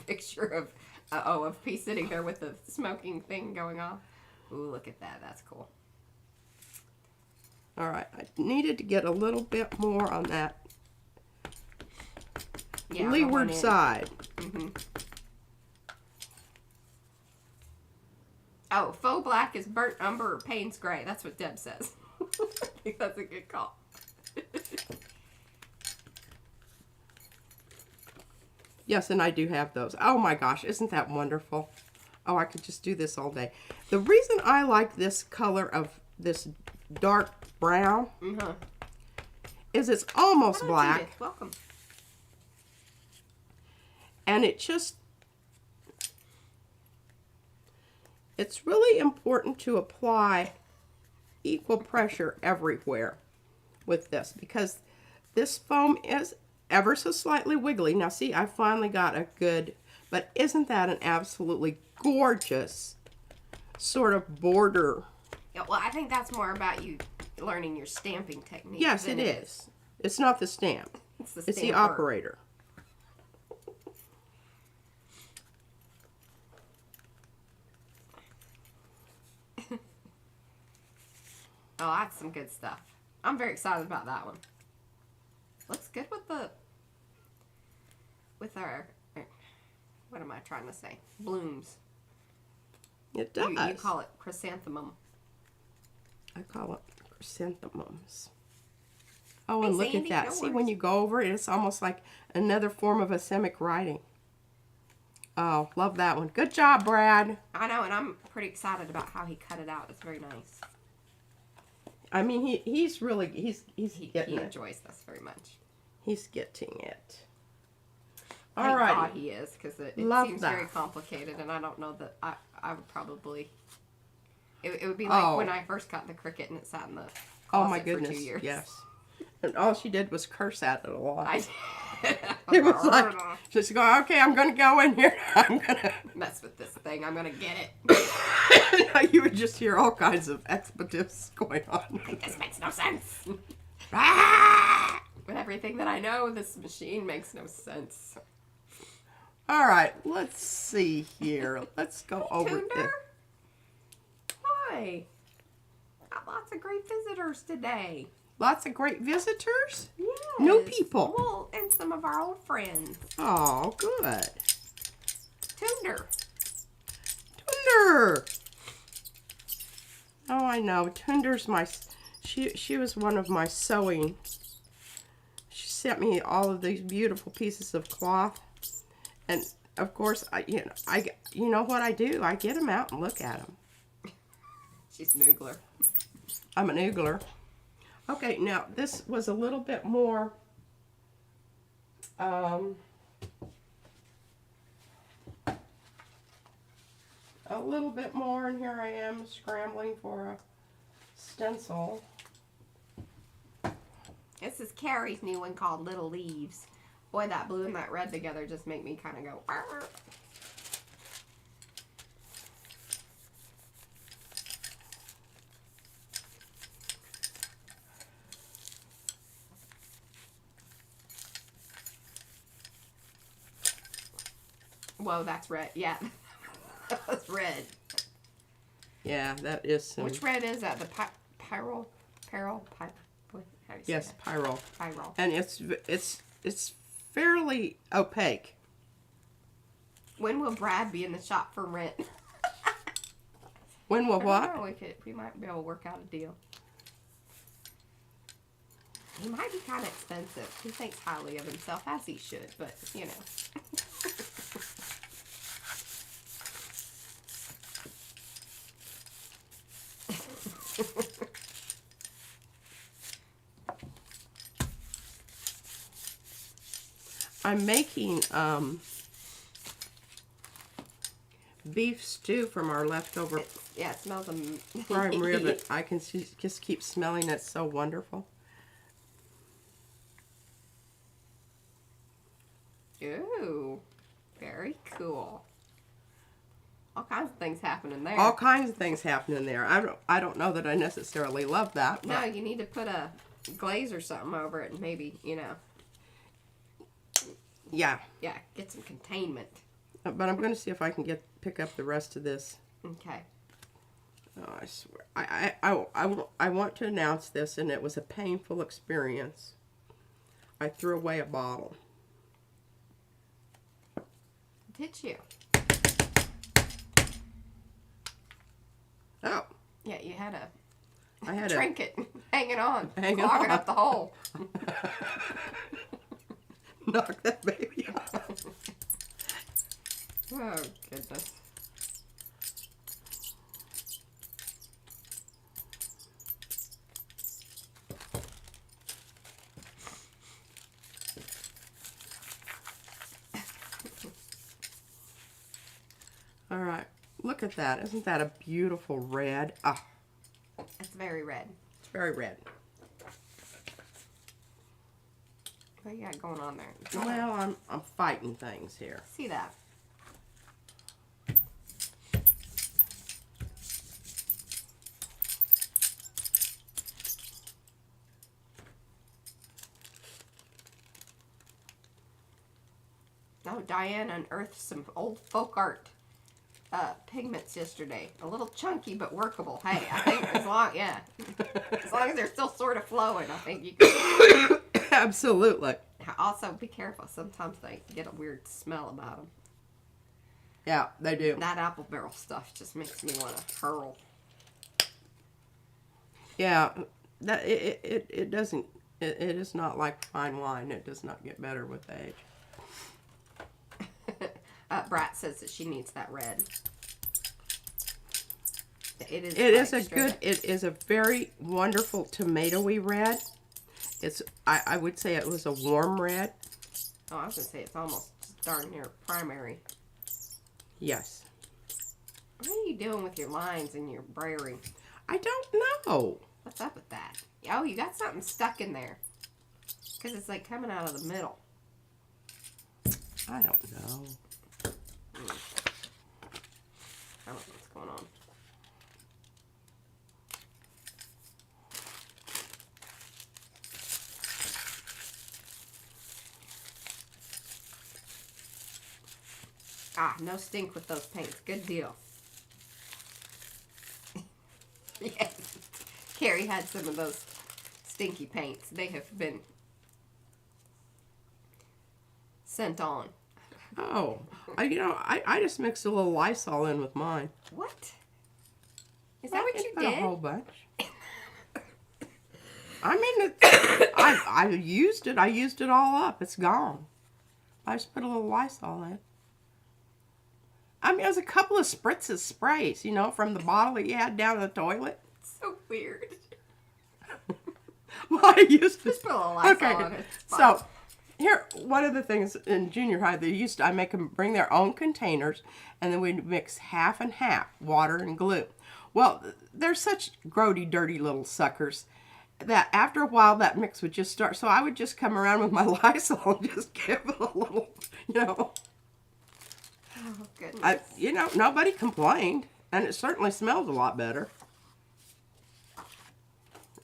Picture of P sitting there with the smoking thing going on. Ooh, look at that. That's cool. All right. I needed to get a little bit more on that Yeah, leeward side. Mm-hmm. Oh, faux black is burnt umber or Payne's gray. That's what Deb says. I think that's a good call. Yes, and I do have those. Oh my gosh, isn't that wonderful? Oh, I could just do this all day. The reason I like this color of this dark brown is it's almost Hello, black. Judith. Welcome. And it's really important to apply equal pressure everywhere with this because this foam is ever so slightly wiggly. Now see, I finally got a good, but isn't that an absolutely gorgeous sort of border? Yeah, well, I think that's more about you learning your stamping technique. Yes, than it is. It's not the stamp. It's the It's the stamper. operator. Oh, that's some good stuff. I'm very excited about that one. Looks good with our, what am I trying to say? Blooms. It does. You call it chrysanthemum. I call it chrysanthemums. Oh, and Hey, look Sandy, at that. no See, worries. when you go over it, it's almost like another form of asemic writing. Oh, love that one. Good job, Brad. I know, and I'm pretty excited about how he cut it out. It's very nice. I mean, he's really, he's He getting it. enjoys this very much. He's getting it. Thank All right. God he is, because it Love seems that. very complicated, and I don't know that I would probably... It would be like Oh. when I first got the Cricut and it sat in the Oh closet my for goodness. 2 years. Yes. And all she did was curse at it a lot. I It was like, just going, okay, I'm going to go in here. I'm going to... mess with this thing. I'm going to get it. You would just hear all kinds of expletives going on. This makes no sense. Ah! With everything that I know, this machine makes no sense. All right, let's see here. Let's go over Tunder? this. Hi. Got lots of great visitors today. Lots of great visitors. Yes. New people. Well, and some of our old friends. Oh, good. Tunder. Tunder. Oh, I know. Tunder's she was one of my sewing. She sent me all of these beautiful pieces of cloth, and of course, you know what I do? I get them out and look at them. She's an oogler. I'm an oogler. Okay, now this was a little bit more. A little bit more, and here I am scrambling for a stencil. This is Carrie's new one called Little Leaves. Boy, that blue and that red together just make me kind of go, "Arr." Whoa, that's red. Yeah, that's red. Yeah, that is some. Which red is that? The pyrrole? What? How do you say Yes, that? pyrrole. Pyrrole. And it's fairly opaque. When will Brad be in the shop for rent? When will I what? don't know, we might be able to work out a deal. He might be kind of expensive. He thinks highly of himself, as he should, but, you know. I'm making beef stew from our leftover Yeah, it smells prime rib. And I can just keep smelling it. So wonderful. Ooh, very cool. All kinds of things happen in there. All kinds of things happen in there. I don't know that I necessarily love that. No, you need to put a glaze or something over it and maybe, you know. Yeah. Yeah, get some containment. But I'm going to see if I can pick up the rest of this. Okay. Oh, I swear. I want to announce this, and it was a painful experience. I threw away a bottle. Did you? Oh. Yeah, you had I had trinket hanging on, Hanging clogging on. up the hole. Knock that baby off. Oh, goodness. All right. Look at that. Isn't that a beautiful red? Ah, It's very red. it's very red. What you got going on there? Well, I'm fighting things here. See that? Oh, Diane unearthed some old folk art pigments yesterday. A little chunky but workable. Hey, I think as long as they're still sort of flowing, I think you can. Absolutely. Also, be careful. Sometimes they get a weird smell about them. Yeah, they do. That apple barrel stuff just makes me want to hurl. Yeah, that it doesn't. It is not like fine wine. It does not get better with age. Brat says that she needs that red. It It like is a very wonderful tomatoey red. It's I would say it was a warm red. Oh, I was gonna say it's almost darn near primary. Yes. What are you doing with your lines and your brayering? I don't know. What's up with that? Oh, you got something stuck in there. Because it's like coming out of the middle. I don't know. I don't know what's going on. Ah, no stink with those paints. Good deal. Yes. Carrie had some of those stinky paints. They have been sent on. Oh, I just mixed a little Lysol in with mine. What? Is that what you Put a did? whole bunch. I mean, I used it. I used it all up. It's gone. I just put a little Lysol in. I mean, it was a couple of spritzes sprays, you know, from the bottle that you had down in the toilet. So weird. Well, I used to. Just put a little Lysol Okay, on it. It's fine. so here, one of the things in junior high, I make them bring their own containers, and then we'd mix half and half, water and glue. Well, they're such grody, dirty little suckers that after a while that mix would just start. So I would just come around with my Lysol and just give it a little, you know. Oh, goodness. You know, nobody complained, and it certainly smells a lot better.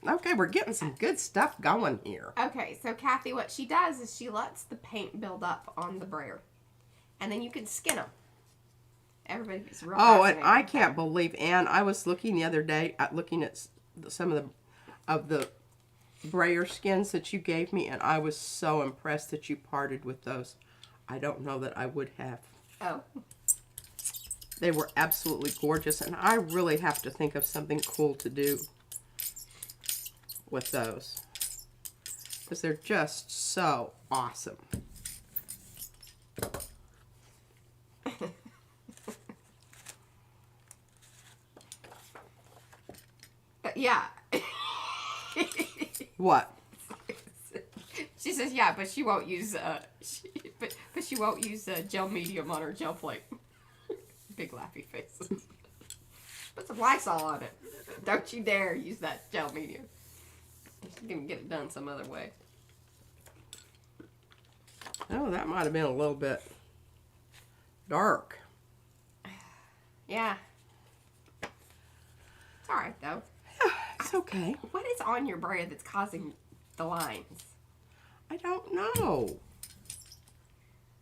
Okay, we're getting some good stuff going here. Okay, so Kathy, what she does is she lets the paint build up on the brayer. And then you can skin them. Everybody's real Oh, and fascinated I with can't that. believe, Ann, I was looking the other day at looking at some of the brayer skins that you gave me, and I was so impressed that you parted with those. I don't know that I would have. Oh. They were absolutely gorgeous, and I really have to think of something cool to do with those, because they're just so awesome. Yeah. What? She says, yeah, but she won't use, but she won't use gel medium on her gel plate. Big laughy faces. Put some Lysol on it. Don't you dare use that gel medium. She's gonna get it done some other way. Oh, that might have been a little bit dark. Yeah. It's alright, though. It's okay. What is on your brayer that's causing the lines? I don't know.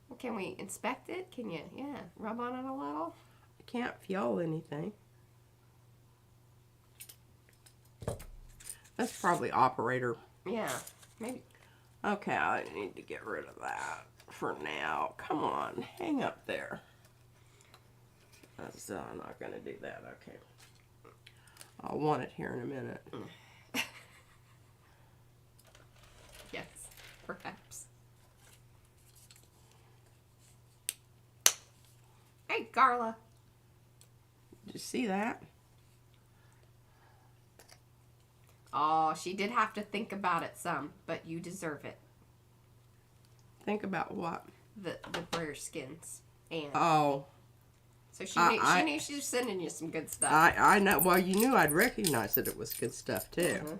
Well, can we inspect it? Can you, rub on it a little? I can't feel anything. That's probably operator. Yeah, maybe. Okay, I need to get rid of that for now. Come on, hang up there. That's, I'm not going to do that. Okay. I'll want it here in a minute. Yes, perhaps. Hey, Garla. Did you see that? Oh, she did have to think about it some, but you deserve it. Think about what? The brayer skins. And Oh, so she knew she was sending you some good stuff. I know. Well, you knew I'd recognize that it was good stuff, too. Mhm.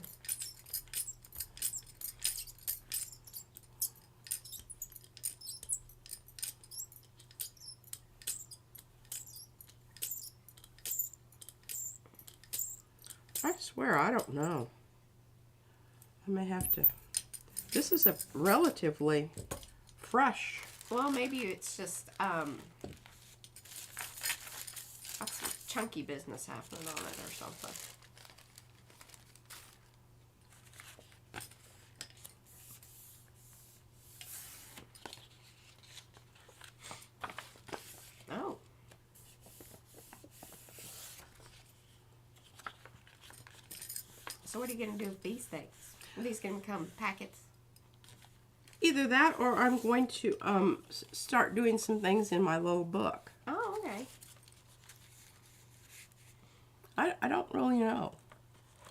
I swear, I don't know. I may have to. This is a relatively fresh. Well, maybe it's just got some chunky business happening on it or something. Oh. So what are you going to do with these things? Are these going to become packets? Either that or I'm going to start doing some things in my little book. Oh, okay. I don't really know.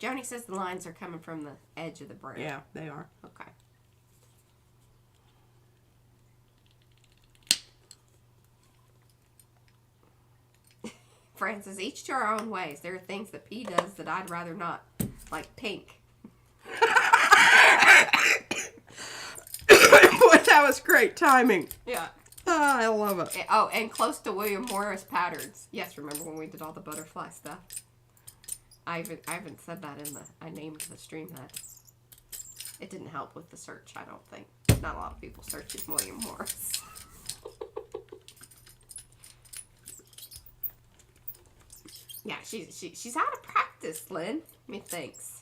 Joni says the lines are coming from the edge of the brayer. Yeah, they are. Okay. Francis, each to our own ways. There are things that P does that I'd rather not, like pink. Boy, that was great timing. Yeah. Oh, I love it. Oh, and close to William Morris patterns. Yes, remember when we did all the butterfly stuff? I haven't said that in the. I named the stream that. It didn't help with the search, I don't think. Not a lot of people searching William Morris. Yeah, she's out of practice, Lynn. Methinks.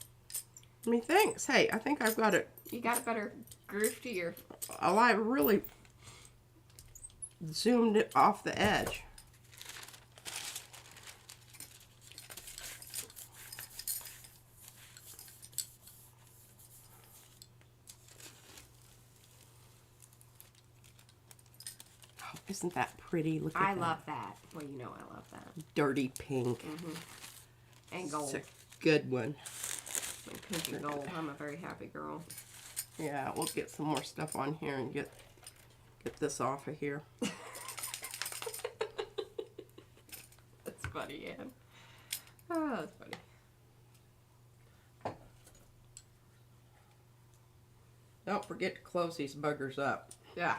Methinks. Hey, I think I've got it. You got a better groove to your. Oh, I really zoomed it off the edge. Isn't that pretty? Look at I that. love that. Well, you know I love that. Dirty pink. And gold. It's a good one. And pink and gold. I'm a very happy girl. Yeah, we'll get some more stuff on here and get this off of here. That's funny, Ann. Oh, that's funny. Don't forget to close these buggers up. Yeah.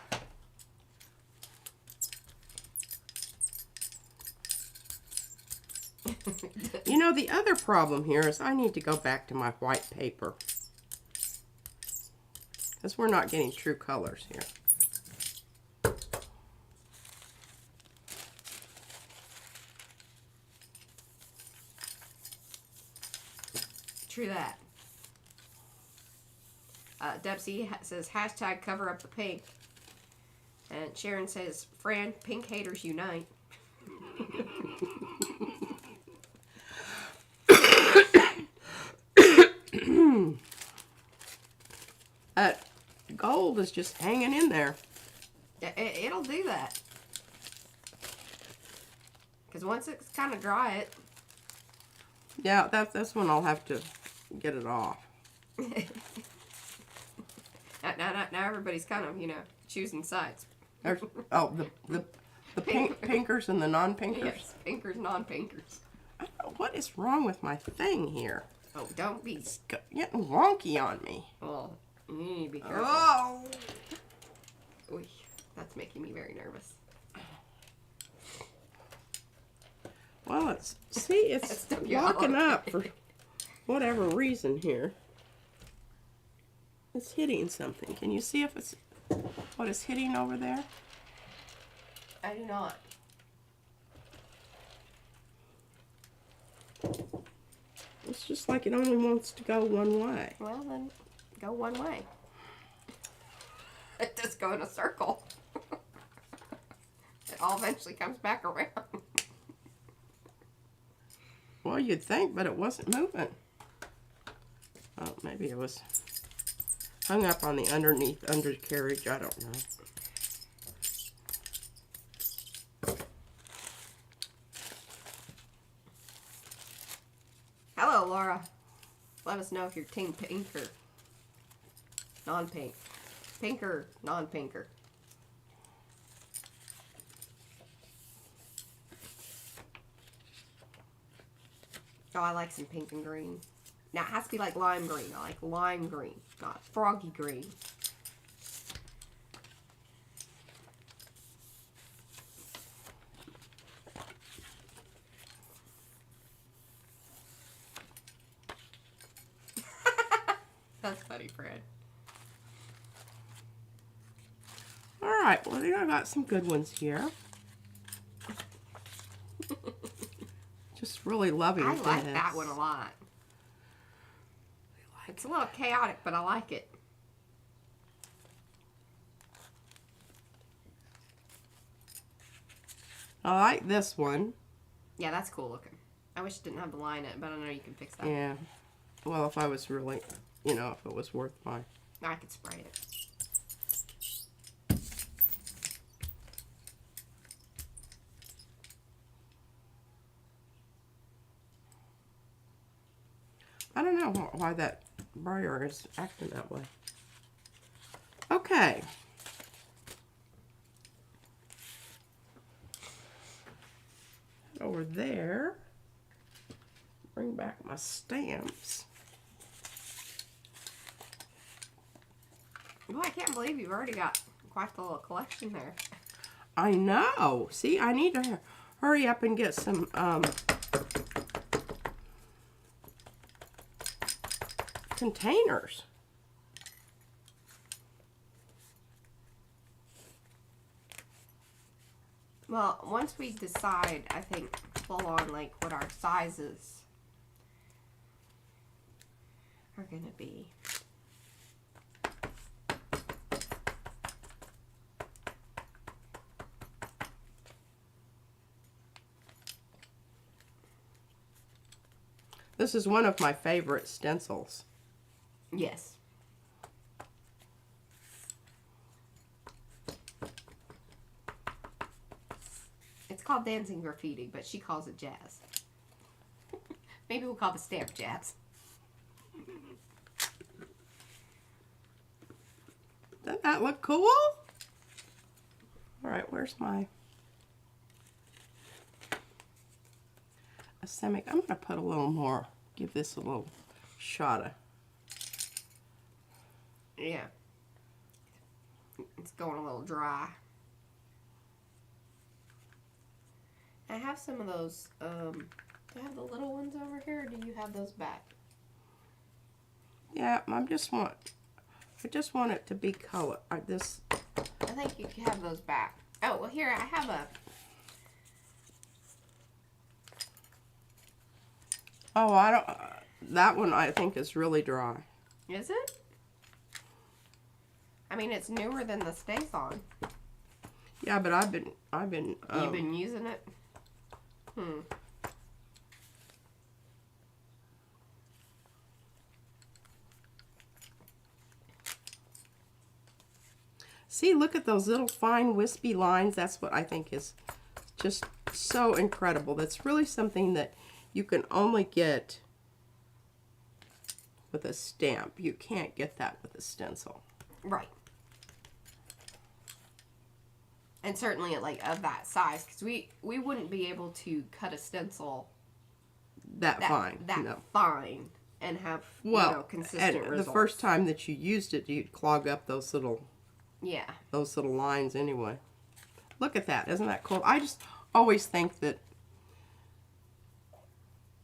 You know, the other problem here is I need to go back to my white paper. Because we're not getting true colors here. True that. Deb C says, hashtag cover up the pink. And Sharon says, Fran, pink haters unite. That gold is just hanging in there. It'll do that. Because once it's kind of dry, it... Yeah, that's when I'll have to get it off. now everybody's kind of, you know, choosing sides. There's, oh, the pinkers and the non-pinkers. Yes, pinkers, non-pinkers. I don't know what is wrong with my thing here. Oh, don't be... It's getting wonky on me. Well, you need to be careful. Oh! Oy, that's making me very nervous. Well, it's locking up for whatever reason here. It's hitting something. Can you see if it's what is hitting over there? I do not. It's just like it only wants to go one way. Well, then go one way. It just go in a circle. It all eventually comes back around. Well, you'd think, but it wasn't moving. Oh, maybe it was hung up on the undercarriage. I don't know. Hello, Laura. Let us know if you're team pink or non-pink. Pink or non-pinker. Oh, I like some pink and green. Now, it has to be like lime green. I like lime green, not froggy green. That's funny, Fred. All right, well, I think I got some good ones here. Just really loving I this. like that one a lot. It's a little chaotic, but I like it. I like this one. Yeah, that's cool looking. I wish it didn't have the line in it, but I know you can fix that. Yeah. Well, if I was really, you know, if it was worth my... I could spray it. I don't know why that brayer is acting that way. Okay. Over there. Bring back my stamps. Well, I can't believe you've already got quite the little collection there. I know. See, I need to hurry up and get some containers. Well, once we decide, I think, full on, like, what our sizes are going to be. This is one of my favorite stencils. Yes. called dancing graffiti, but she calls it jazz. Maybe we'll call the stamp jazz. Doesn't that look cool? All right, where's my Asemic? I'm going to put a little more. Give this a little shot of. Yeah. It's going a little dry. I have some of those, do I have the little ones over here, or do you have those back? Yeah, I just want it to be color. I think you can have those back. Oh, well here, I have a... Oh, I don't, that one I think is really dry. Is it? I mean, it's newer than the Stay-On. Yeah, but I've been, You've been using it? See, look at those little fine wispy lines. That's what I think is just so incredible. That's really something that you can only get with a stamp. You can't get that with a stencil. Right. And certainly like of that size, because we wouldn't be able to cut a stencil That fine. that No. fine and have consistent and results. the first time that you used it, you'd clog up those little Yeah. lines anyway. Look at that. Isn't that cool? I just always think that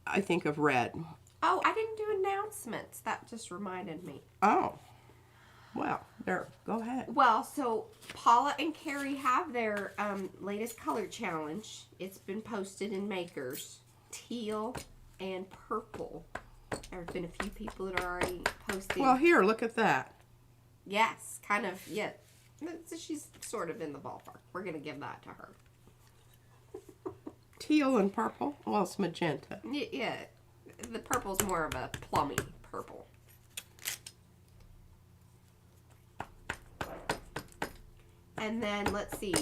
I think of red. Oh, I didn't do announcements. That just reminded me. Oh. Well, there. Go ahead. Well, so Paula and Carrie have their latest color challenge. It's been posted in Makers. Teal and purple. There have been a few people that are already posting. Well, here, look at that. Yes, kind of, yeah. She's sort of in the ballpark. We're going to give that to her. Teal and purple. Well, it's magenta. Yeah, the purple's more of a plummy purple. And then, let's see.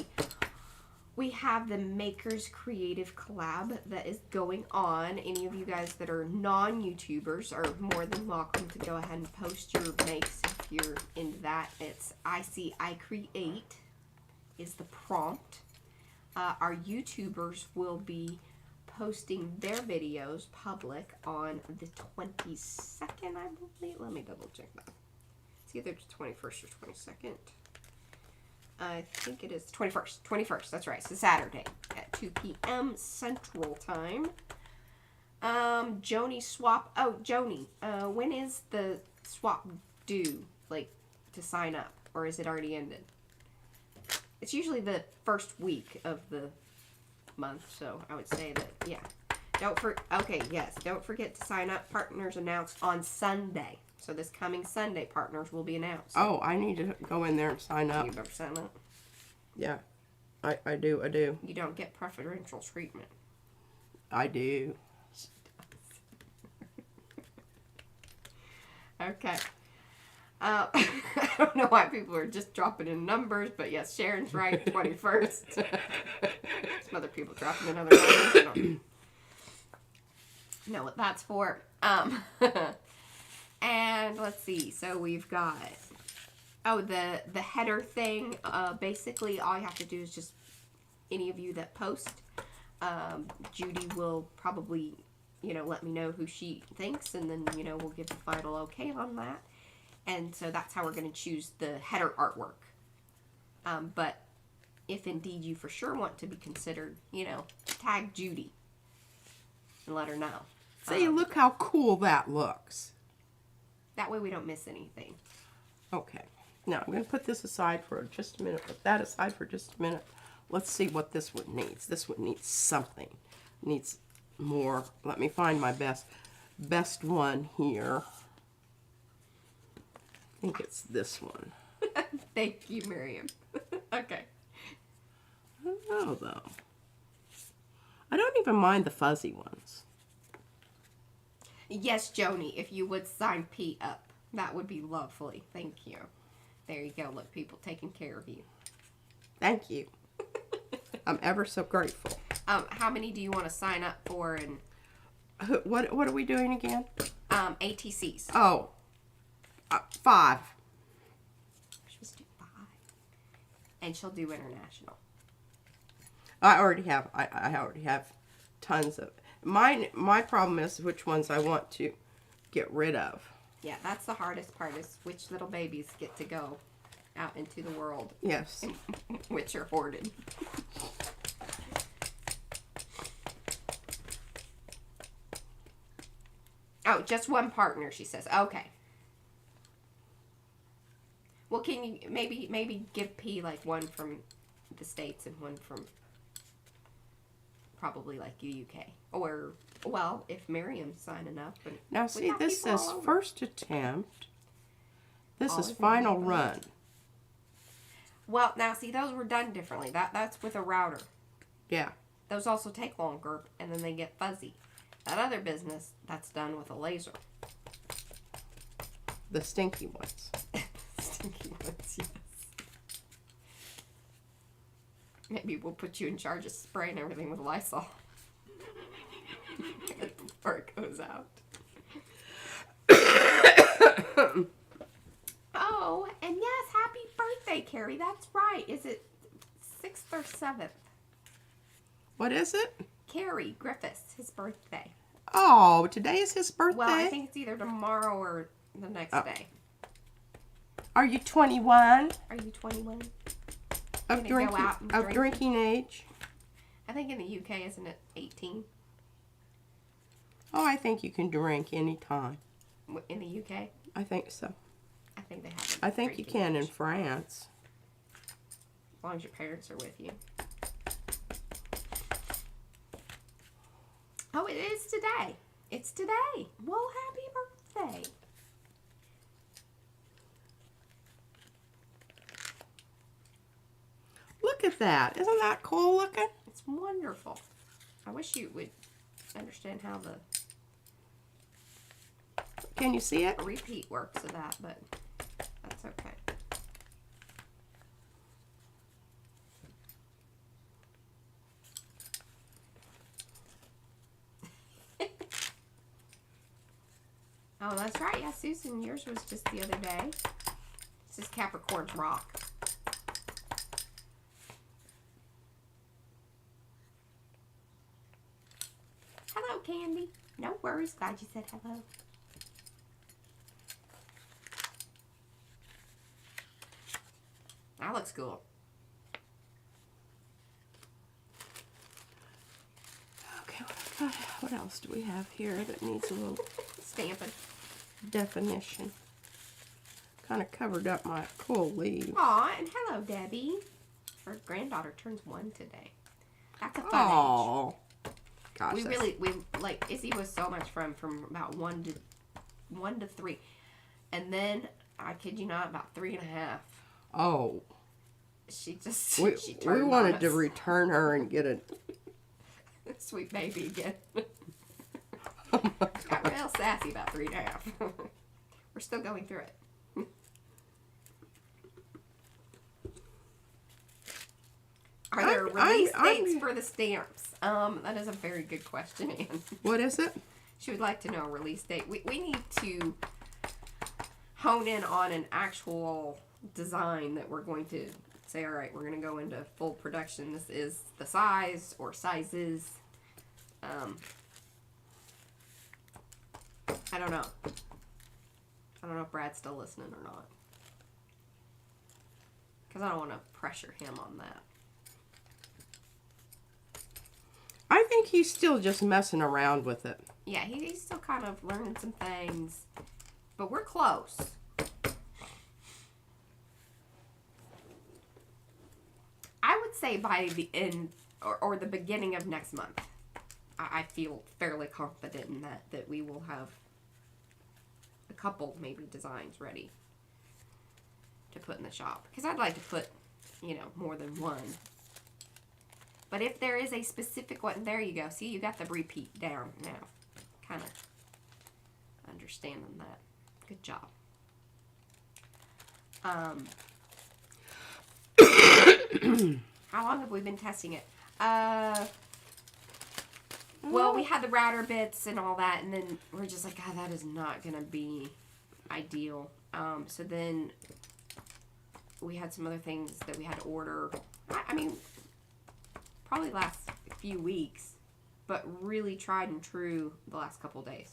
We have the Makers Creative Collab that is going on. Any of you guys that are non-YouTubers are more than welcome to go ahead and post your makes if you're into that. It's I Create is the prompt. Our YouTubers will be posting their videos public on the 22nd, I believe. Let me double check that. It's either the 21st or 22nd. I think it is 21st. 21st, that's right. It's a Saturday at 2 p.m. Central Time. Joni swap. Oh, Joni, when is the swap due, like, to sign up? Or is it already ended? It's usually the first week of the month, so I would say that, yeah. Don't forget to sign up. Partners announced on Sunday. So this coming Sunday, partners will be announced. Oh, I need to go in there and sign up. You better sign up. Yeah, I do. You don't get preferential treatment. I do. Okay. I don't know why people are just dropping in numbers, but yes, Sharon's right, 21st. Some other people dropping in other numbers. I don't know what that's for. And let's see. So we've got, the header thing. Basically, all you have to do is just, any of you that post, Judy will probably, let me know who she thinks, and then, we'll give the final okay on that. And so that's how we're going to choose the header artwork. But if indeed you for sure want to be considered, tag Judy and let her know. See, look how cool that looks. That way we don't miss anything. Okay. Now, I'm going to put this aside for just a minute. Put that aside for just a minute. Let's see what this one needs. This one needs something. It needs more. Let me find my best one here. I think it's this one. Thank you, Miriam. Okay. I don't know, though. I don't even mind the fuzzy ones. Yes, Joni, if you would sign P up, that would be lovely. Thank you. There you go. Look, people taking care of you. Thank you. I'm ever so grateful. How many do you want to sign up for? And What are we doing again? ATCs. Oh, 5. She's do 5, and she'll do international. I already have. I already have tons of. My problem is which ones I want to get rid of. Yeah, that's the hardest part, is which little babies get to go out into the world. Yes. Which are hoarded. Oh, just one partner, she says. Okay. Well, can you maybe give P like one from the States and one from probably like the UK? Or, well, if Miriam's signing up. And Now we see, got this people says all over. first attempt. This All is in the final neighborhood. run. Well, now see, those were done differently. That's with a router. Yeah. Those also take longer, and then they get fuzzy. That other business, that's done with a laser. The stinky ones. Stinky ones, yes. Maybe we'll put you in charge of spraying everything with Lysol. Before it goes out. Oh, and yes, happy birthday, Carrie. That's right. Is it 6th or 7th? What is it? Carrie Griffiths, his birthday. Oh, today is his birthday. Well, I think it's either tomorrow or the next day. Are you 21? Are you 21? Of Gonna go out and drink? drinking age? I think in the UK, isn't it 18? Oh, I think you can drink anytime. In the UK? I think so. I think they have. I think you can in As France. long as your parents are with you. Oh, it is today. It's today. Well, happy birthday. Look at that. Isn't that cool looking? It's wonderful. I wish you would understand how the Can you see it? repeat works of that, but that's okay. Oh, that's right. Yeah, Susan, yours was just the other day. This is Capricorn's rock. Hello, Candy. No worries. Glad you said hello. That looks cool. Okay, what else do we have here that needs a little Stamping. definition? Kind of covered up my cool leaf. Aw, and hello, Debbie. Her granddaughter turns 1 today. That's a fun age. Oh, gosh, We that's- really like Izzy was so much fun from about 1 to 3, and then I kid you not, about 3.5. Oh, She just we she turned on wanted to us. return her and get a. Sweet baby again. Oh my Got God. real sassy about 3.5. We're still going through it. Are there release dates for the stamps? That is a very good question, Anne. What is it? She would like to know a release date. We need to hone in on an actual design that we're going to say, all right, we're going to go into full production. This is the size or sizes. I don't know. I don't know if Brad's still listening or not. Because I don't want to pressure him on that. I think he's still just messing around with it. Yeah, he's still kind of learning some things. But we're close. I would say by the end or the beginning of next month, I feel fairly confident in that we will have a couple maybe designs ready to put in the shop. Because I'd like to put, more than one. But if there is a specific one, there you go. See, you got the repeat down now. Kind of understanding that. Good job. How long have we been testing it? Well, we had the router bits and all that, and then we're just like, God, that is not going to be ideal. So then we had some other things that we had to order. I mean, probably last few weeks, but really tried and true the last couple days.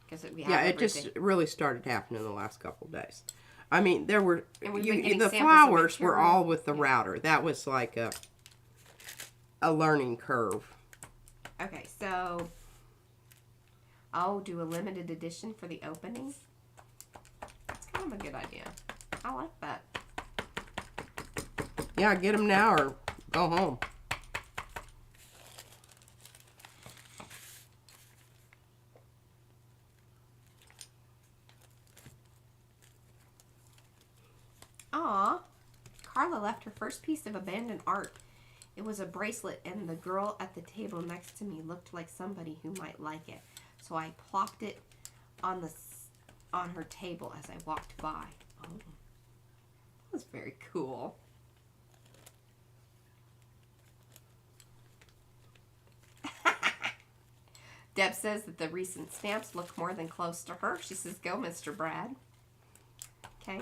Because we had it everything. just really started happening the last couple days. I mean, there were And we've been getting the samples of flowers were material. all with the router. That was like a learning curve. Okay, so I'll do a limited edition for the opening. That's kind of a good idea. I like that. Yeah, get them now or go home. Aw, Carla left her first piece of abandoned art. It was a bracelet, and the girl at the table next to me looked like somebody who might like it. So I plopped it on her table as I walked by. Oh, that was very cool. Deb says that the recent stamps look more than close to her. She says, "Go, Mr. Brad." Okay.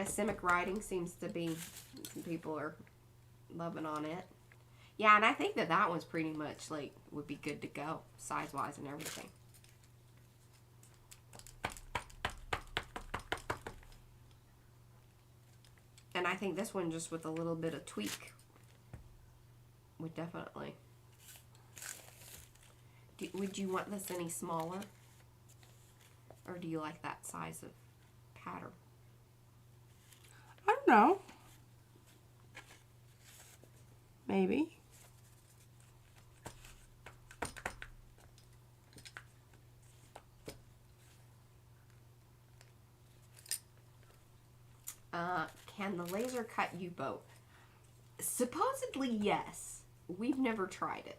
Asimic writing seems to be, some people are loving on it. Yeah, and I think that one's pretty much like would be good to go size wise and everything. And I think this one just with a little bit of tweak would definitely. Would you want this any smaller? Or do you like that size of pattern? I don't know. Maybe. Can the laser cut U-boat? Supposedly yes. We've never tried it.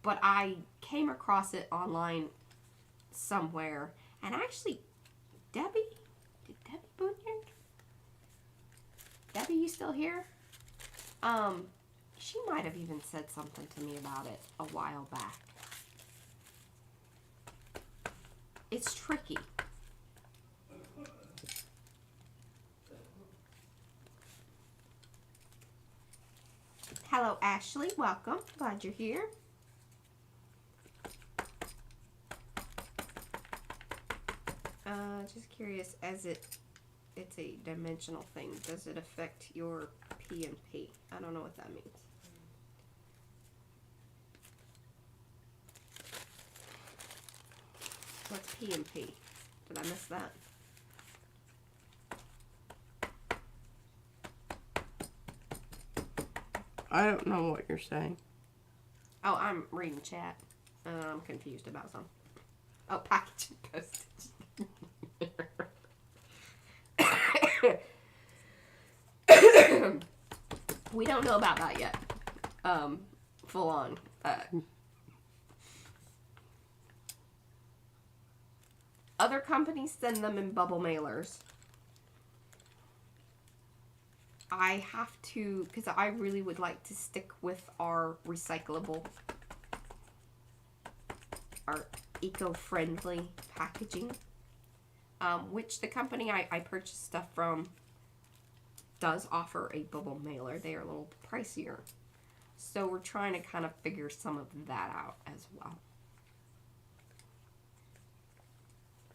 But I came across it online somewhere. And actually, did Debbie Boone here? Debbie, you still here? She might have even said something to me about it a while back. It's tricky. Hello, Ashley. Welcome. Glad you're here. Just curious, as it's a dimensional thing, does it affect your P and P? I don't know what that means. What's P and P? Did I miss that? I don't know what you're saying. Oh, I'm reading chat. I'm confused about something. Oh, package and postage. We don't know about that yet. Full on. Other companies send them in bubble mailers. I have to, because I really would like to stick with our recyclable, our eco-friendly packaging, which the company I purchased stuff from does offer a bubble mailer. They are a little pricier. So we're trying to kind of figure some of that out as well.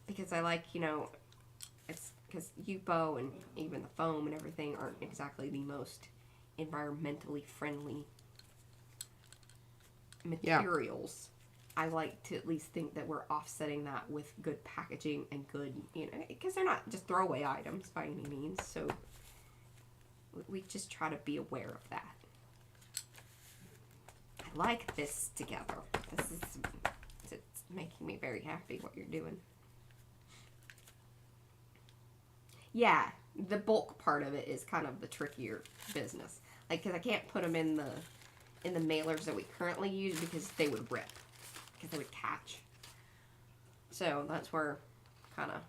Because I like, you know, it's because UPO and even the foam and everything aren't exactly the most environmentally friendly materials. Yeah. I like to at least think that we're offsetting that with good packaging and good, you know, because they're not just throwaway items by any means. So we just try to be aware of that. I like this together. It's making me very happy what you're doing. Yeah, the bulk part of it is kind of the trickier business. Like, because I can't put them in the mailers that we currently use because they would rip, because they would catch. So that's where kind of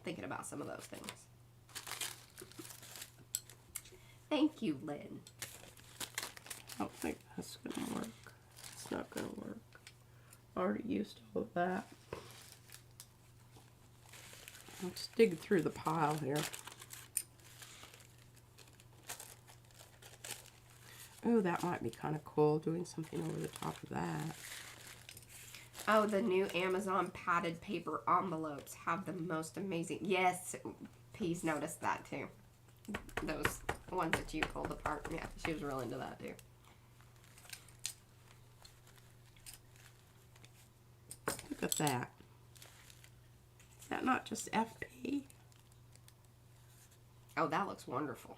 thinking about some of those things. Thank you, Lynn. I don't think that's going to work. It's not going to work. I already used all of that. Let's dig through the pile here. Oh, that might be kind of cool, doing something over the top of that. Oh, the new Amazon padded paper envelopes have the most amazing... Yes, P's noticed that too. Those ones that you pulled apart. Yeah, she was real into that too. Look at that. Is that not just FP? Oh, that looks wonderful.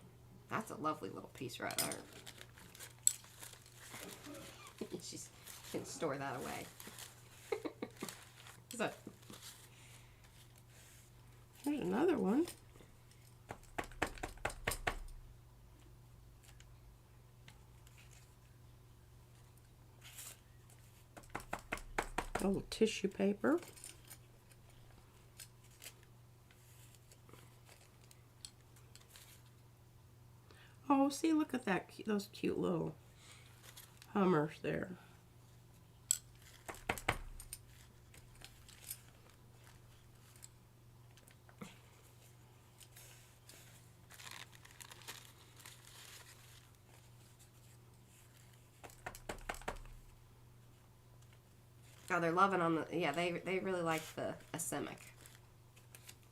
That's a lovely little piece right there. She can store that away. So, There's another one. A little tissue paper. Oh, see, look at that, those cute little Hummers there. oh, they're loving on the... Yeah, they really like the Asemic.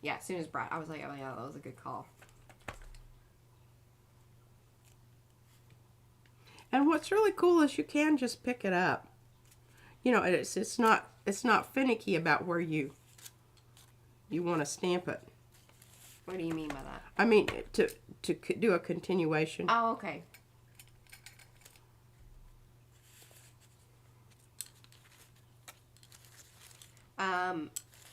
Yeah, as soon as Brad... I was like, oh yeah, that was a good call. And what's really cool is you can just pick it up. You know, it's not finicky about where you want to stamp it. What do you mean by that? I mean to do a continuation. Oh, okay.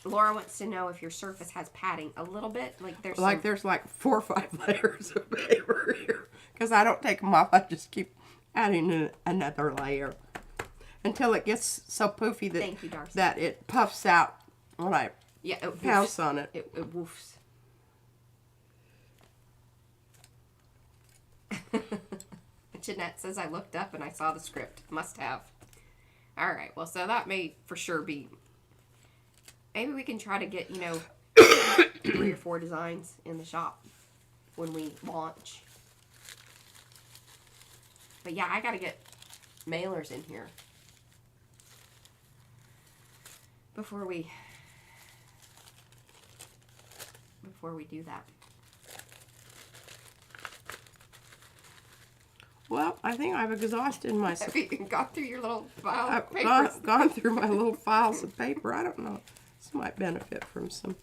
Laura wants to know if your surface has padding a little bit. Like there's There's like 4 or 5 layers of paper here. Because I don't take them off, I just keep adding in another layer until it gets so poofy that Thank you, Darcy. that it puffs out when I pounce on it. It woofs. Jeanette says I looked up and I saw the script. Must have. All right. Well, so that may for sure be. Maybe we can try to get 3 or 4 designs in the shop when we launch. But yeah, I gotta get mailers in here before we do that. Well, I think I've exhausted my. Have you gone through your little file I've of papers? gone through my little files of paper. I don't know. This might benefit from some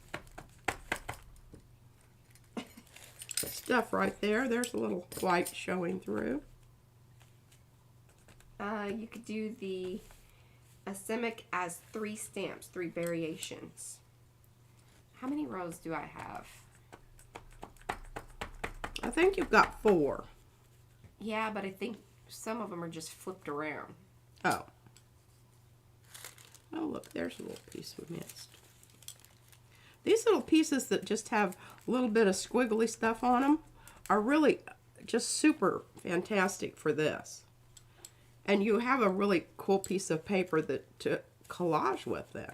stuff right there. There's a little white showing through. You could do the Asemic as 3 stamps, 3 variations. How many rows do I have? I think you've got 4. Yeah, but I think some of them are just flipped around. Oh. Oh, look, there's a little piece we missed. These little pieces that just have a little bit of squiggly stuff on them are really just super fantastic for this. And you have a really cool piece of paper that to collage with then.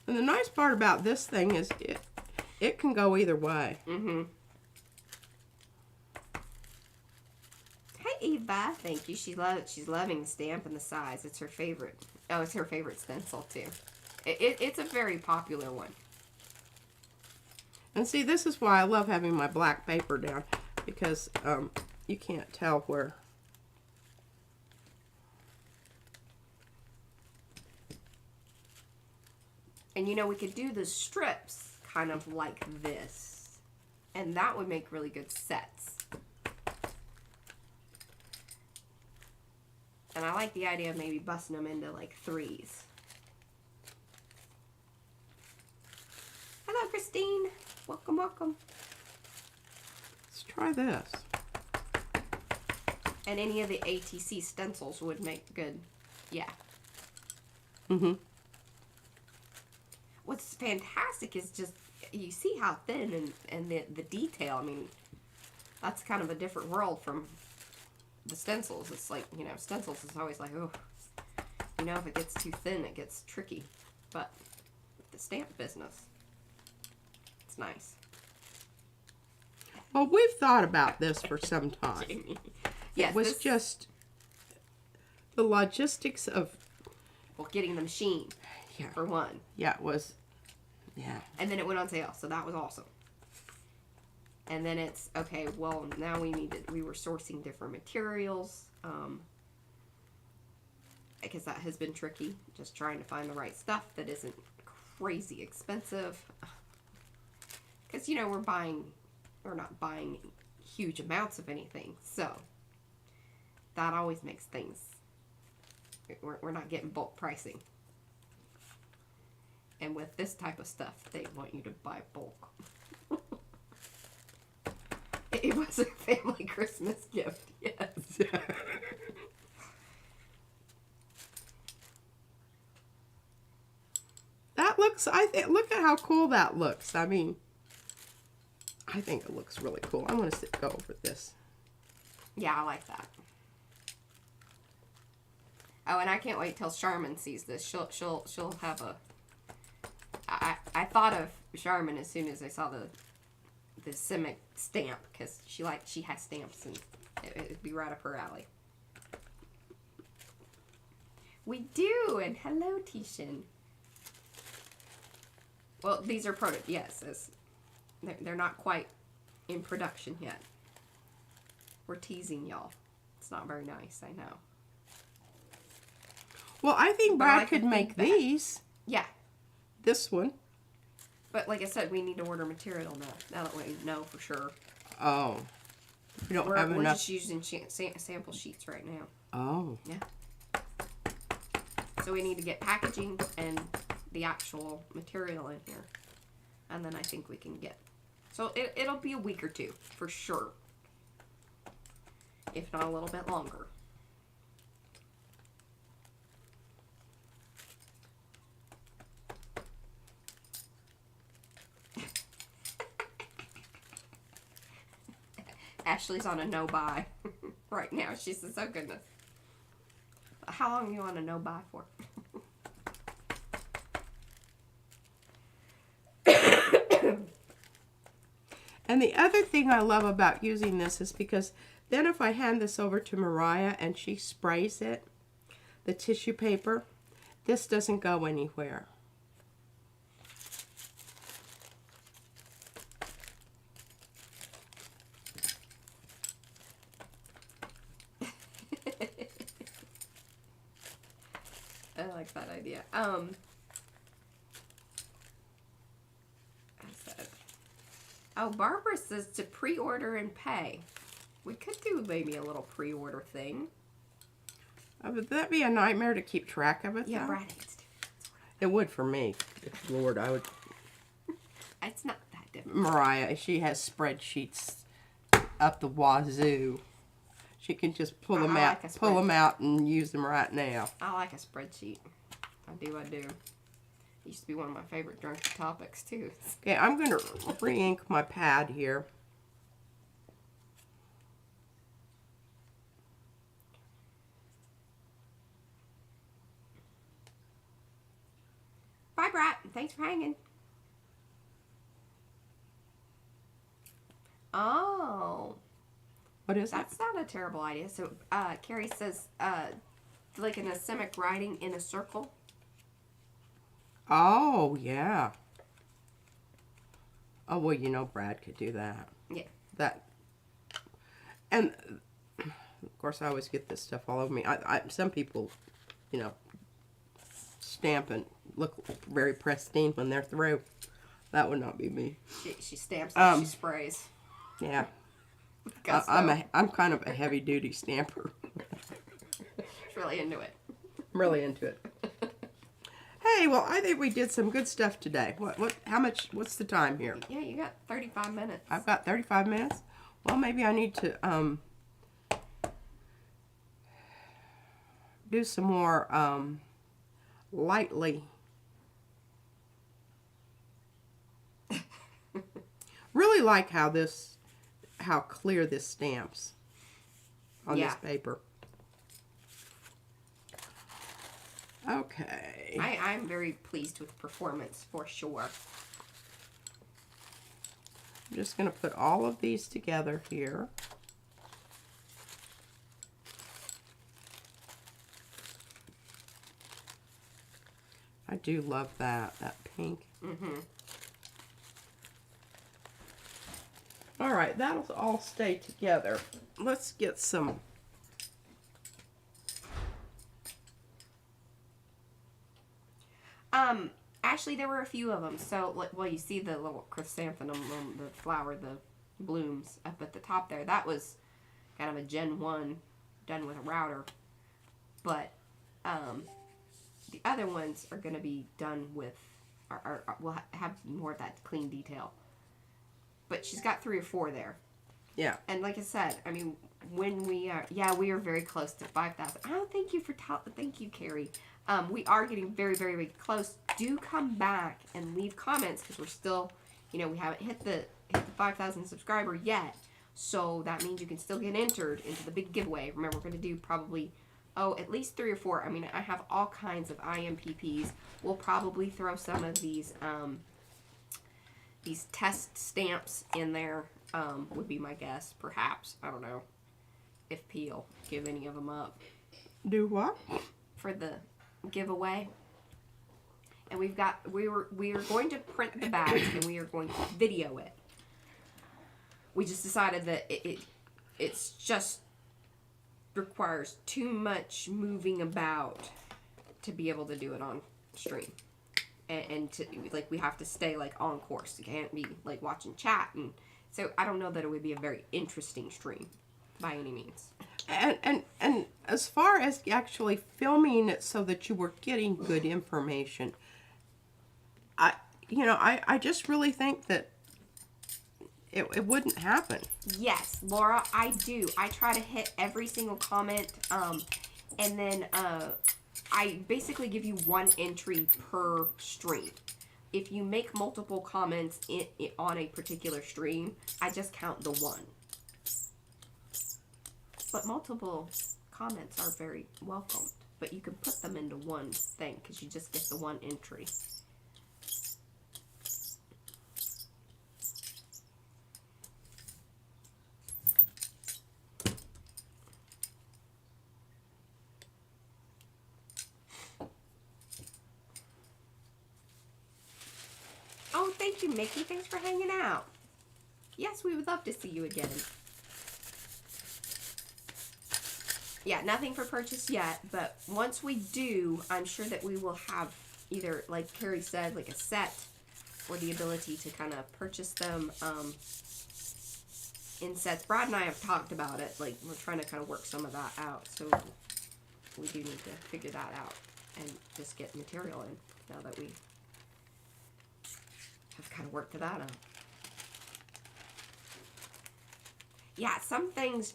And the nice part about this thing is it can go either way. Mm-hmm. Hi, Eva. Thank you. She's loving the stamp and the size. It's her favorite. Oh, it's her favorite stencil, too. It's a very popular one. And see, this is why I love having my black paper down, because you can't tell where. And we could do the strips kind of like this. And that would make really good sets. And I like the idea of maybe busting them into like 3s. Hello, Christine. Welcome, welcome. Let's try this. And any of the ATC stencils would make good. Yeah. Mm-hmm. what's fantastic is just you see how thin and the detail. I mean, that's kind of a different world from the stencils. It's like, you know, stencils is always like, oh, you know, if it gets too thin, it gets tricky. But the stamp business, it's nice. Well, we've thought about this for some time. Yes, It was just the logistics of, well, getting the machine, yeah, for one. yeah, it was, yeah. And then it went on sale, so that was awesome. And then it's, okay, well, now we were sourcing different materials, because that has been tricky, just trying to find the right stuff that isn't crazy expensive. Because, you know, we're not buying huge amounts of anything, so that always makes things, we're not getting bulk pricing. And with this type of stuff, they want you to buy bulk. It was a family Christmas gift, yes. That looks, look at how cool that looks. I mean, I think it looks really cool. I'm going to go over this. Yeah, I like that. Oh, and I can't wait till Charmin sees this. She'll have a. I thought of Charmin as soon as I saw the Simic stamp, because she has stamps and it'd be right up her alley. We do, and hello, Tishan. Well, these are yes, they're not quite in production yet. We're teasing y'all. It's not very nice, I know. Well, I think But Brad I could can make think that. these. Yeah, This one. but like I said, we need to order material now that we know for sure. Oh. We don't We're have enough. just using sample sheets right now. Oh. Yeah. So we need to get packaging and the actual material in here. And then I think we can get... So it'll be a week or two, for sure. If not a little bit longer. Ashley's on a no-buy right now. She says, oh goodness. How long are you on a no-buy for? And the other thing I love about using this is because then if I hand this over to Mariah and she sprays it, the tissue paper, this doesn't go anywhere. I like that idea. Oh, Barbara says to pre-order and pay. We could do maybe a little pre-order thing. Would that be a nightmare to keep track of it, Yeah, though? Brad hates to. It would for me. Lord, I would. It's not that difficult. Mariah, she has spreadsheets up the wazoo. She can just pull them I out, like a pull them out, and use them right now. I like a spreadsheet. I do. It used to be one of my favorite drunken topics, too. Okay, I'm going to re-ink my pad here. Bye, Brad. Thanks for hanging. Oh. What is That's not a terrible idea. So, Carrie says, like an asemic writing in a circle. it? Oh, yeah. Oh, well, you know Brad could do that. Yeah. That. And, of course, I always get this stuff all over me. Some people, you know, stamp and look very pristine when they're through. That would not be me. She stamps and she sprays. Yeah. Gusto. I'm kind of a heavy duty stamper. She's really into it. I'm really into it. Hey, well, I think we did some good stuff today. What's the time here? Yeah, you got 35 minutes. I've got 35 minutes. Well, maybe I need to do some more lightly really like how clear this stamps on Yeah. this paper. Okay. I'm very pleased with performance for sure. I'm just going to put all of these together here. I do love that pink. Mm-hmm. All right, that'll all stay together. Let's get some. Actually, there were a few of them. So, well, you see the little chrysanthemum, the flower, the blooms up at the top there. That was kind of a Gen 1 done with a router. But the other ones are going to be done with, will have more of that clean detail. But she's got 3 or 4 there. Yeah. And like I said, I mean, when we are very close to 5,000. Oh, thank you, Carrie. We are getting very, very, very close. Do come back and leave comments because we're still, we haven't hit the 5,000 subscriber yet. So that means you can still get entered into the big giveaway. Remember, we're going to do probably, at least 3 or 4. I mean, I have all kinds of IMPPs. We'll probably throw some of these test stamps in there. Would be my guess, perhaps. I don't know if Peel give any of them up Do what? for the giveaway. And we are going to print the bags and we are going to video it. We just decided that it's just requires too much moving about to be able to do it on stream. And to, like, we have to stay, like, on course. You can't be, like, watching chat. And so I don't know that it would be a very interesting stream by any means. And as far as actually filming it so that you were getting good information, I just really think that it wouldn't happen. Yes, Laura, I do. I try to hit every single comment, and then I basically give you 1 entry per stream. If you make multiple comments on a particular stream, I just count the 1. But multiple comments are very welcomed. But you can put them into one thing because you just get the 1 entry. Oh, thank you, Mickey. Thanks for hanging out. Yes, we would love to see you again. Yeah, nothing for purchase yet, but once we do, I'm sure that we will have either, like Carrie said, like a set or the ability to kind of purchase them in sets. Brad and I have talked about it. Like, we're trying to kind of work some of that out, so we do need to figure that out and just get material in now that we have kind of worked that out. Yeah, some things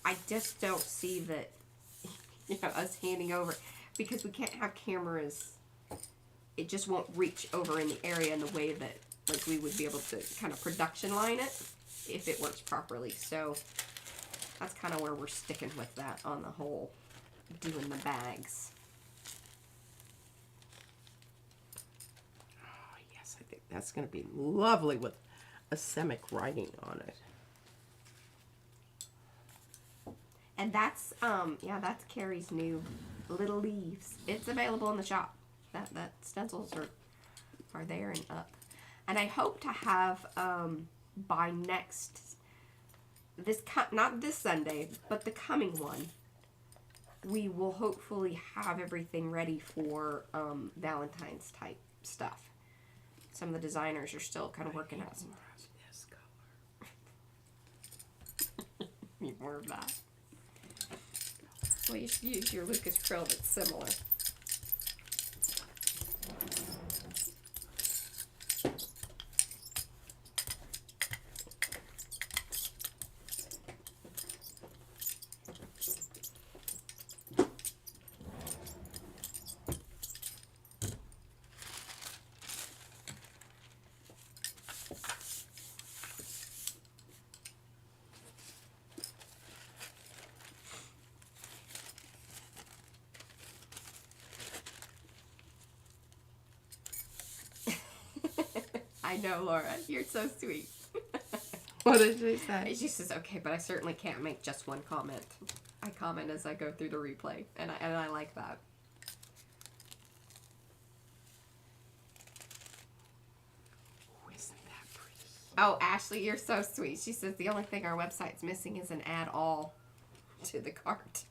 I just don't see that, us handing over, because we can't have cameras. It just won't reach over in the area in the way that, like, we would be able to kind of production line it if it works properly. So that's kind of where we're sticking with that on the whole doing the bags. Oh, yes, I think that's going to be lovely with a semic writing on it. And that's, that's Carrie's new Little Leaves. It's available in the shop. That stencils are there and up. And I hope to have, by not this Sunday, but the coming one, we will hopefully have everything ready for, Valentine's type stuff. Some of the designers are still kind of working out some This color. Need more of that. Well, you should use your Lucas Krill that's similar. I know, Laura. You're so sweet. What did she say? She says, okay, but I certainly can't make just one comment. I comment as I go through the replay, and I like that. Oh, isn't that pretty? Oh, Ashley, you're so sweet. She says the only thing our website's missing is an add all to the cart.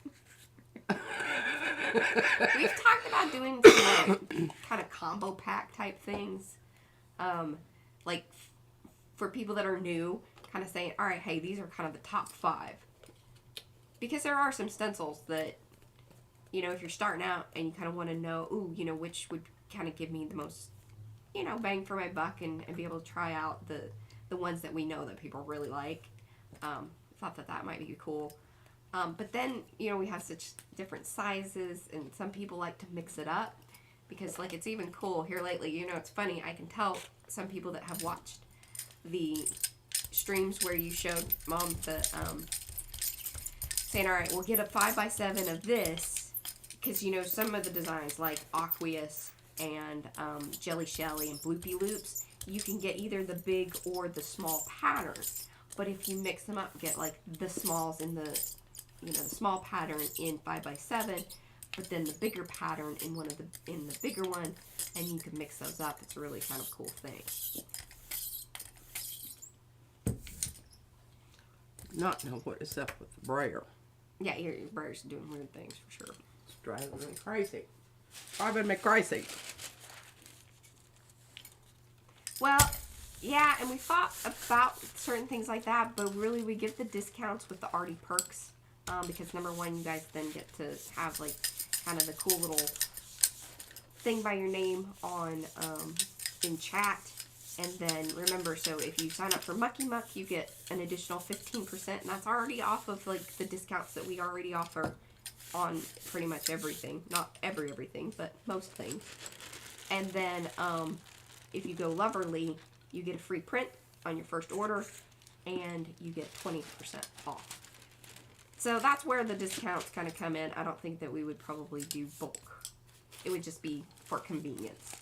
We've talked about doing some kind of combo pack type things. Like for people that are new, kind of saying, all right, hey, these are kind of the top 5. Because there are some stencils that, you know, if you're starting out and you kind of want to know, ooh, you know, which would kind of give me the most, you know, bang for my buck and be able to try out the ones that we know that people really like. Thought that might be cool. But then, you know, we have such different sizes, and some people like to mix it up because, like, it's even cool here lately. You know, it's funny. I can tell some people that have watched the streams where you showed Mom the saying, all right, we'll get a 5x7 of this because, you know, some of the designs like Aqueous and Jelly Shelly and Bloopy Loops, you can get either the big or the small pattern. But if you mix them up, get like the smalls in the, you know, the small pattern in 5x7, but then the bigger pattern in in the bigger one, and you can mix those up. It's a really kind of cool thing. Not know what is up with the brayer. Yeah, your brother's doing weird things for sure. It's driving me crazy. Driving me crazy. Well, yeah, and we thought about certain things like that, but really we give the discounts with the Arty perks because number one, you guys then get to have like kind of the cool little thing by your name on in chat. And then remember, so if you sign up for Mucky Muck, you get an additional 15%, and that's already off of like the discounts that we already offer on pretty much everything. Not everything, but most things. And then if you go Loverly, you get a free print on your first order, and you get 20% off. So that's where the discounts kind of come in. I don't think that we would probably do bulk. It would just be for convenience.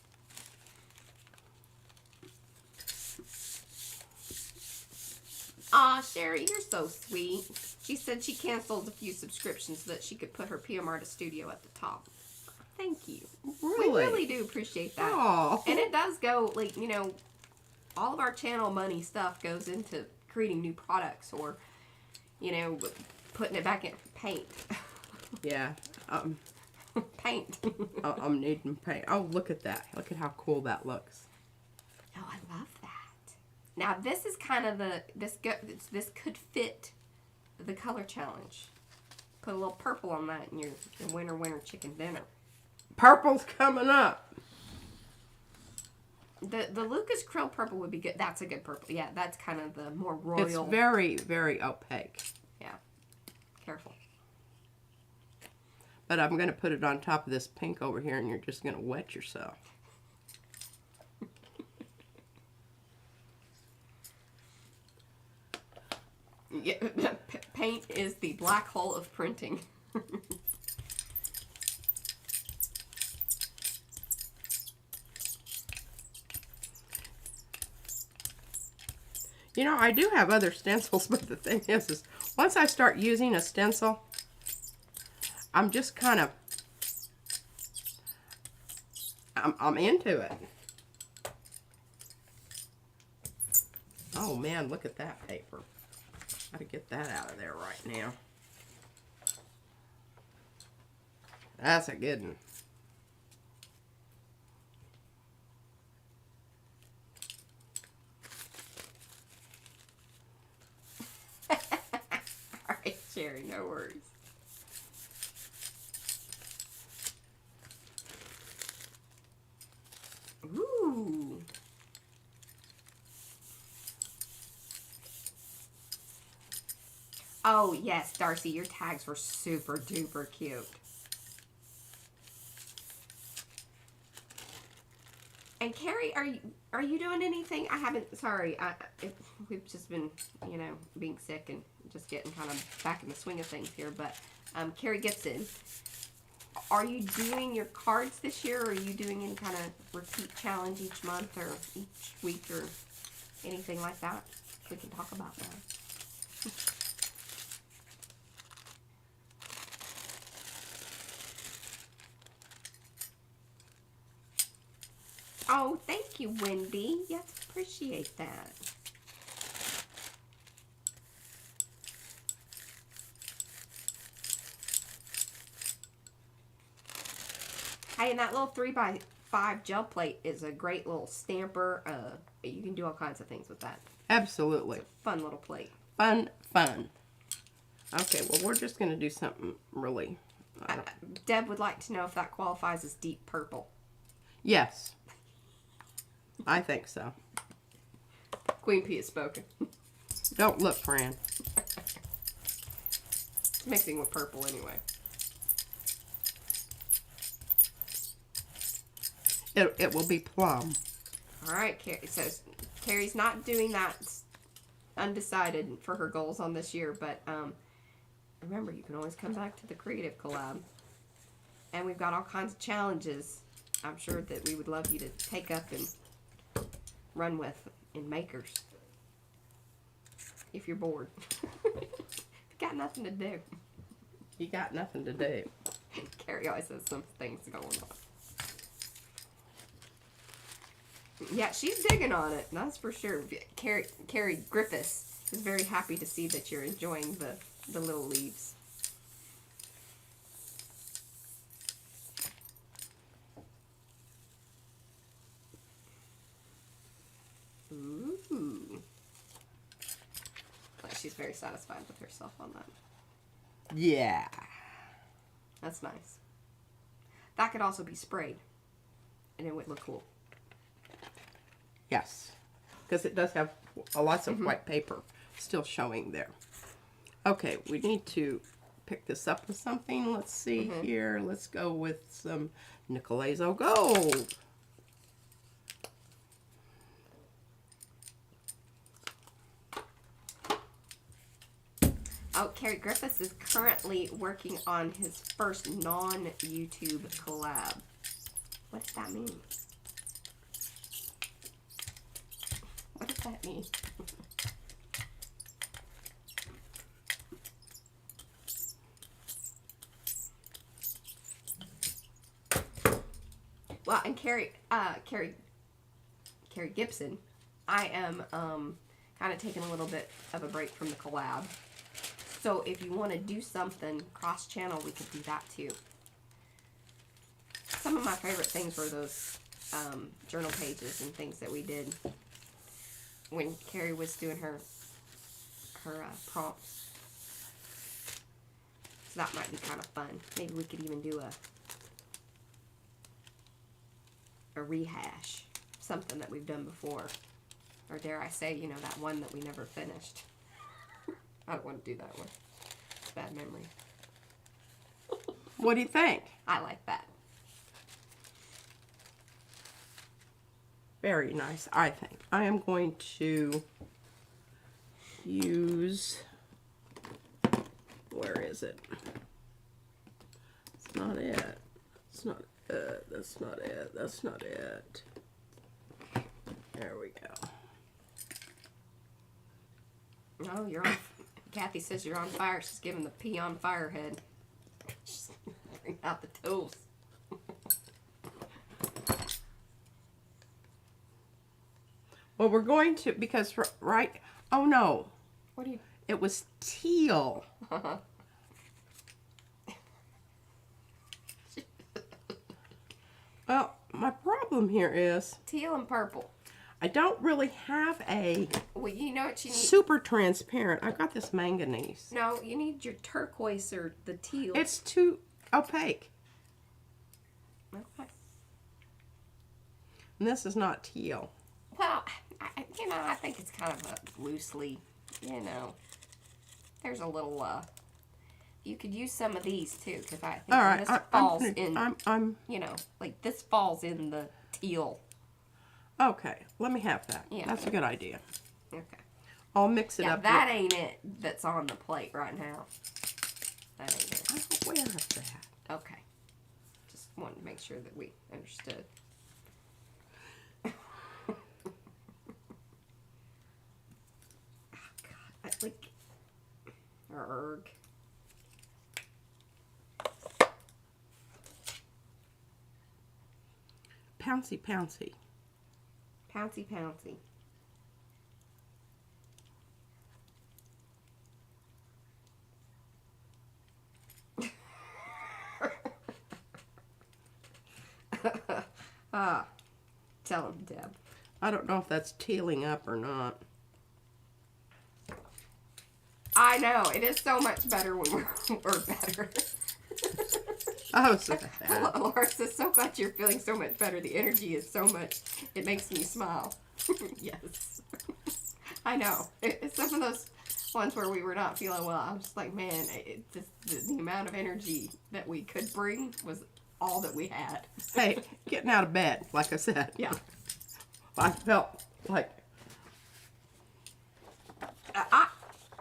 Aw, Sherry, you're so sweet. She said she canceled a few subscriptions so that she could put her PM Artist Studio at the top. Thank you. Really? We really do appreciate that. Aw. And it does go, like, you know, all of our channel money stuff goes into creating new products or, you know, putting it back in paint. Yeah. Paint. I'm needing paint. Oh, look at that. Look at how cool that looks. Oh, I love that. Now, this is kind of this could fit the color challenge. Put a little purple on that in your winter chicken dinner. Purple's coming up. The Lucas Krill purple would be good. That's a good purple. Yeah, that's kind of the more royal. It's very, very opaque. Yeah. Careful. But I'm going to put it on top of this pink over here, and you're just going to wet yourself. Yeah, paint is the black hole of printing. You know, I do have other stencils, but the thing is once I start using a stencil, I'm just kind of, I'm into it. Oh man, look at that paper. Gotta get that out of there right now. That's a good one. Alright, Sherry, no worries. Ooh. Oh, yes, Darcy, your tags were super duper cute. And Carrie, are you doing anything? I haven't, sorry, we've just been, you know, being sick and just getting kind of back in the swing of things here, but Carrie Gibson, Are you doing your cards this year, or are you doing any kind of repeat challenge each month or each week or anything like that? We can talk about that. Oh, thank you, Wendy. Yes, appreciate that. Hey, and that little 3x5 gel plate is a great little stamper. You can do all kinds of things with that. Absolutely. It's a fun little plate. Fun, fun. Okay, well, we're just going to do something really... Deb would like to know if that qualifies as deep purple. Yes. I think so. Queen P has spoken. Don't look, Fran. It's mixing with purple anyway. It will be plum. All right, so Carrie's not doing that. Undecided for her goals on this year, but remember, you can always come back to the creative collab. And we've got all kinds of challenges I'm sure that we would love you to take up and run with in Makers. If you're bored. If you got nothing to do. You got nothing to do. Carrie always has some things going on. Yeah, she's digging on it, that's for sure. Carrie Griffiths is very happy to see that you're enjoying the little leaves. Ooh. Like she's very satisfied with herself on that. Yeah. That's nice. That could also be sprayed, and it would look cool. Yes. Because it does have lots of white paper still showing there. Okay, we need to pick this up with something. Let's see here. Let's go with some Nicolazo Gold. Oh, Carrie Griffiths is currently working on his first non-YouTube collab. What does that mean? What does that mean? Well, and Carrie Gibson, I am kind of taking a little bit of a break from the collab. So if you want to do something cross-channel, we could do that too. Some of my favorite things were those journal pages and things that we did when Carrie was doing her prompts. So that might be kind of fun. Maybe we could even do a rehash, something that we've done before. Or dare I say, you know, that one that we never finished. I don't want to do that one. It's bad memory. What do you think? I like that. Very nice, I think. I am going to use... Where is it? It's not it. It's not it. That's not it. That's not it. There we go. Oh, you're on... Kathy says you're on fire. She's giving the pea on fire head. She's bringing out the tools. Well, we're going to, because, right, oh no. What do you... It was teal. Well, my problem here is... Teal and purple. I don't really have a Well, you know what you need? super transparent. I've got this manganese. No, you need your turquoise or the teal. It's too opaque. Okay. And this is not teal. Well, I think it's kind of a loosely, there's a little, you could use some of these too, because I think All right, this falls I'm like this falls in the teal. okay. Let me have that. Yeah. That's a good idea. Okay. I'll mix it Yeah, up. that ain't it that's on the plate right now. That ain't it. I'm aware of that. Okay. wanted to make sure that we understood. Oh, God. Erg. Pouncy, pouncy. Pouncy, pouncy. Tell him, Deb. I don't know if that's tealing up or not. I know, it is so much better when we're better. Oh, so bad. Laura says, so glad you're feeling so much better. The energy is so much, it makes me smile. Yes. I know. It's some of those ones where we were not feeling well. I was just like, man, the amount of energy that we could bring was all that we had. Hey, getting out of bed, like I said. Yeah. I felt like...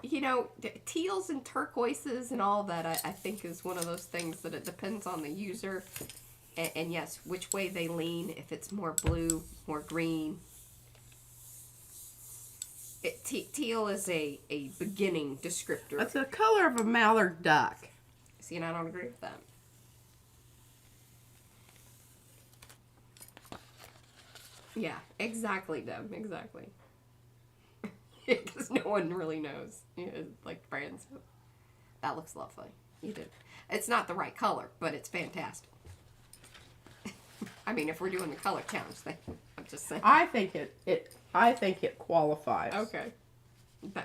You know, teals and turquoises and all that, I think is one of those things that it depends on the user. And yes, which way they lean, if it's more blue, more green. Teal is a beginning descriptor. That's the color of a mallard duck. See, and I don't agree with that. Yeah, exactly, Deb, exactly. Because no one really knows. You know, like brands. That looks lovely. You did. It's not the right color, but it's fantastic. I mean, if we're doing the color challenge thing, I'm just saying. I think it qualifies. Okay.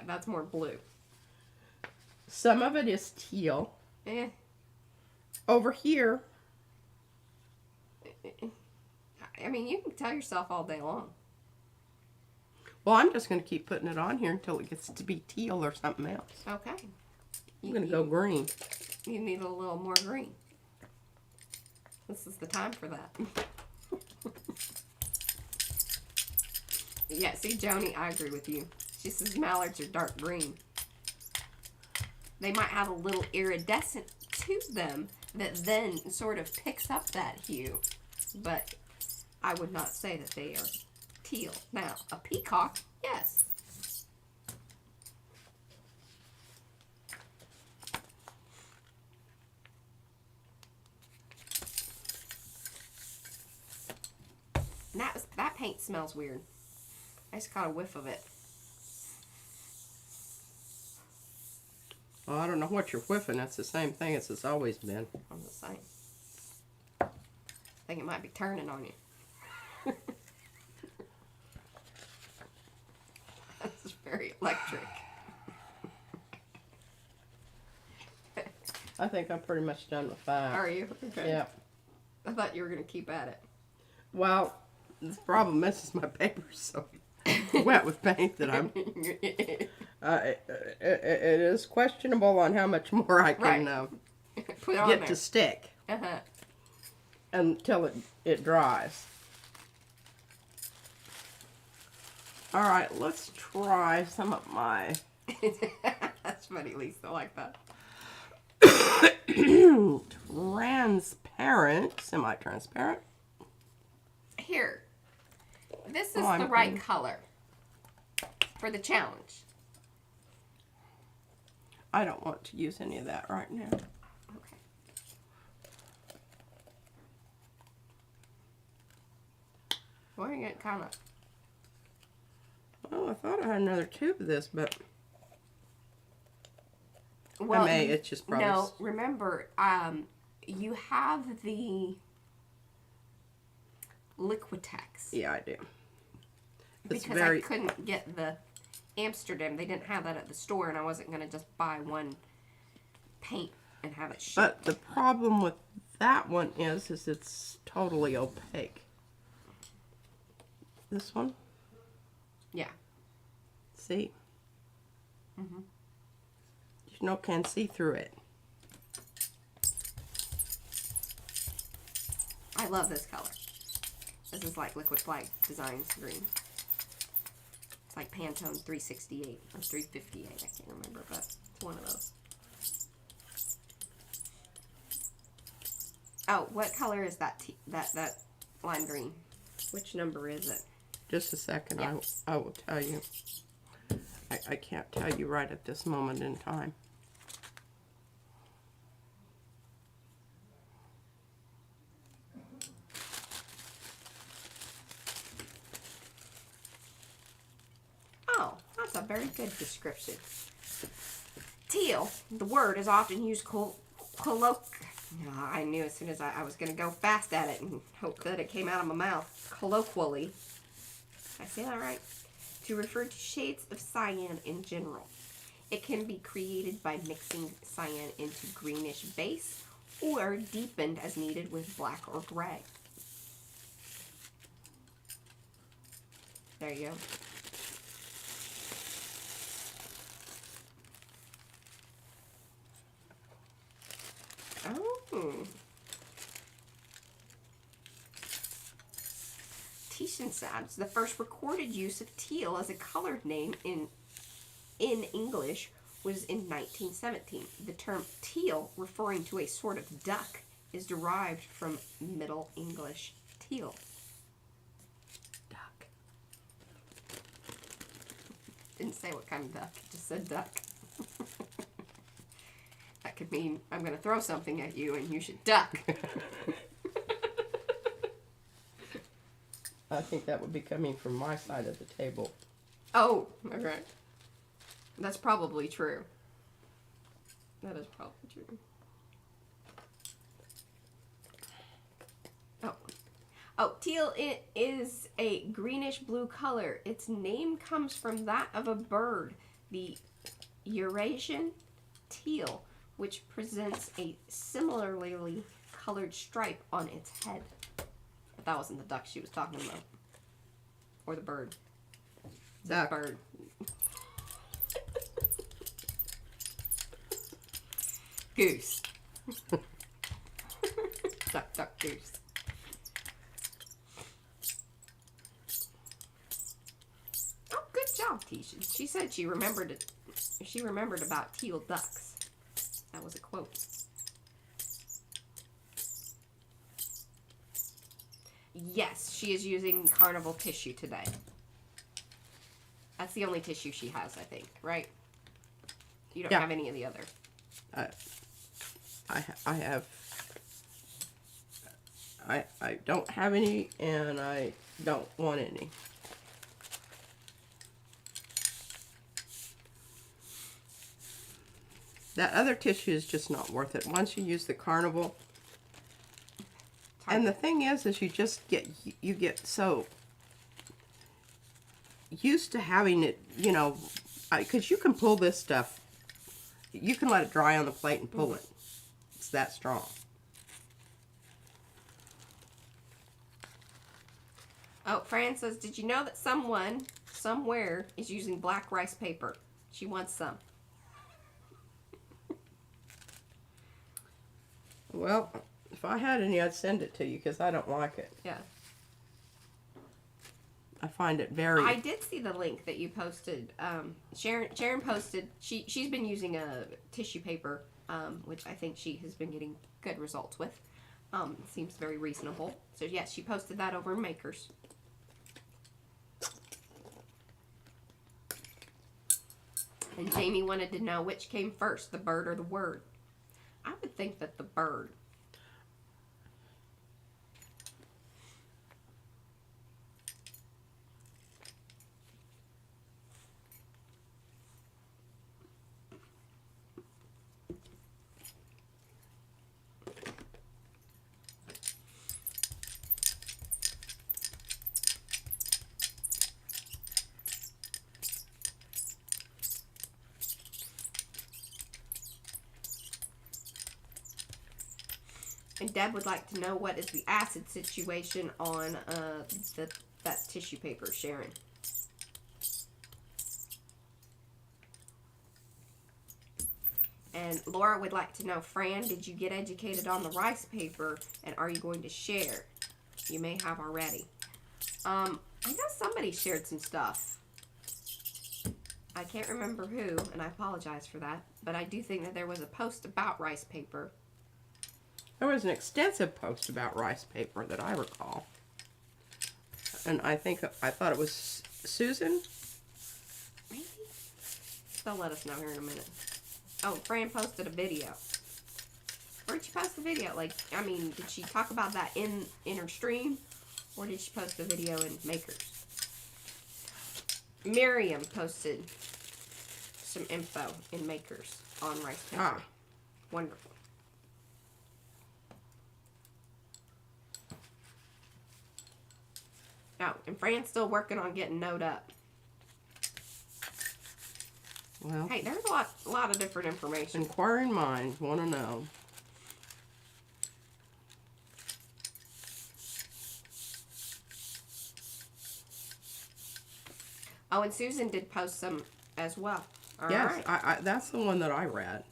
That's more blue. Some of it is teal. Eh. Over here, I mean, you can tell yourself all day long. well, I'm just going to keep putting it on here until it gets to be teal or something else. Okay. I'm going to go green. You need a little more green. This is the time for that. Yeah, see, Joni, I agree with you. She says mallards are dark green. They might have a little iridescent to them that then sort of picks up that hue. But I would not say that they are teal. Now, a peacock, yes. And that paint smells weird. I just got a whiff of it. Well, I don't know what you're whiffing. That's the same thing as it's always been. I'm the same. I think it might be turning on you. That's very electric. I think I'm pretty much done with that. Are you? Okay. Yeah. I thought you were going to keep at it. Well, the problem is my paper's so wet with paint that I'm... it is questionable on how much more I can Put on get there. to stick Uh-huh. until it dries. All right, let's try some of my... That's funny, Lisa. I like that. transparent, semi-transparent. Here. This is Oh, the right color for the challenge. I don't want to use any of that right now. Okay. Well, you're getting kind of... Well, I thought I had another tube of this, but Well, I may. It's just probably... No, remember, you have the Liquitex. Yeah, I do. It's Because I couldn't get the Amsterdam. They didn't have that at the store, and I wasn't going to just buy one paint and have it shipped. But the problem with that one is it's totally opaque. This one? Yeah. See? You can't see through it. I love this color. This is like Liquid Flag Designs green. It's like Pantone 368 or 358. I can't remember, but it's one of those. Oh, what color is that that lime green? Which number is it? Just a second. Yeah. I will tell you. I can't tell you right at this moment in time. Oh, that's a very good description. Teal, the word is often used I knew as soon as I was going to go fast at it and hope that it came out of my mouth. Colloquially. Did I say that right? To refer to shades of cyan in general. It can be created by mixing cyan into greenish base or deepened as needed with black or gray. There you go. Oh. Tishensabs, the first recorded use of teal as a colored name in English was in 1917. The term teal, referring to a sort of duck, is derived from Middle English teal. Duck. Didn't say what kind of duck, it just said duck. That could mean I'm going to throw something at you and you should duck. I think that would be coming from my side of the table. Oh, okay. That's probably true. That is probably true. Oh. Oh, teal is a greenish blue color. Its name comes from that of a bird, the Eurasian teal, which presents a similarly colored stripe on its head. But that wasn't the duck she was talking about. Or the bird. Duck. The bird. Goose. Duck, duck, goose. Oh, good job, Tisha. She said she remembered it. She remembered about teal ducks. That was a quote. Yes, she is using carnival tissue today. That's the only tissue she has, I think, right? You don't Yeah. have any of the other. I don't have any, and I don't want any. That other tissue is just not worth it. Once you use the carnival, and the thing is you just get so used to having it, you know, because you can pull this stuff. You can let it dry on the plate and pull it. It's that strong. Oh, Fran says, did you know that someone, somewhere, is using black rice paper? She wants some. Well, if I had any, I'd send it to you because I don't like it. Yeah. I find it very... I did see the link that you posted. Sharon posted, she's been using a tissue paper, which I think she has been getting good results with. Seems very reasonable. So yes, she posted that over in Makers. And Jamie wanted to know which came first, the bird or the word. I would think that the bird. And Deb would like to know what is the acid situation on that tissue paper, Sharon. And Laura would like to know, Fran, did you get educated on the rice paper, and are you going to share? You may have already. I know somebody shared some stuff. I can't remember who, and I apologize for that, but I do think that there was a post about rice paper. There was an extensive post about rice paper that I recall. And I thought it was Susan. Maybe. They'll let us know here in a minute. Oh, Fran posted a video. Where'd she post the video? Like, I mean, did she talk about that in her stream? Or did she post the video in Makers? Miriam posted some info in Makers on rice paper. Ah. Wonderful. Oh, and Fran's still working on getting Note up. Well, Hey, there's a lot of different information. inquiring minds want to know. Oh, and Susan did post some as well. All Yes, right. that's the one that I read.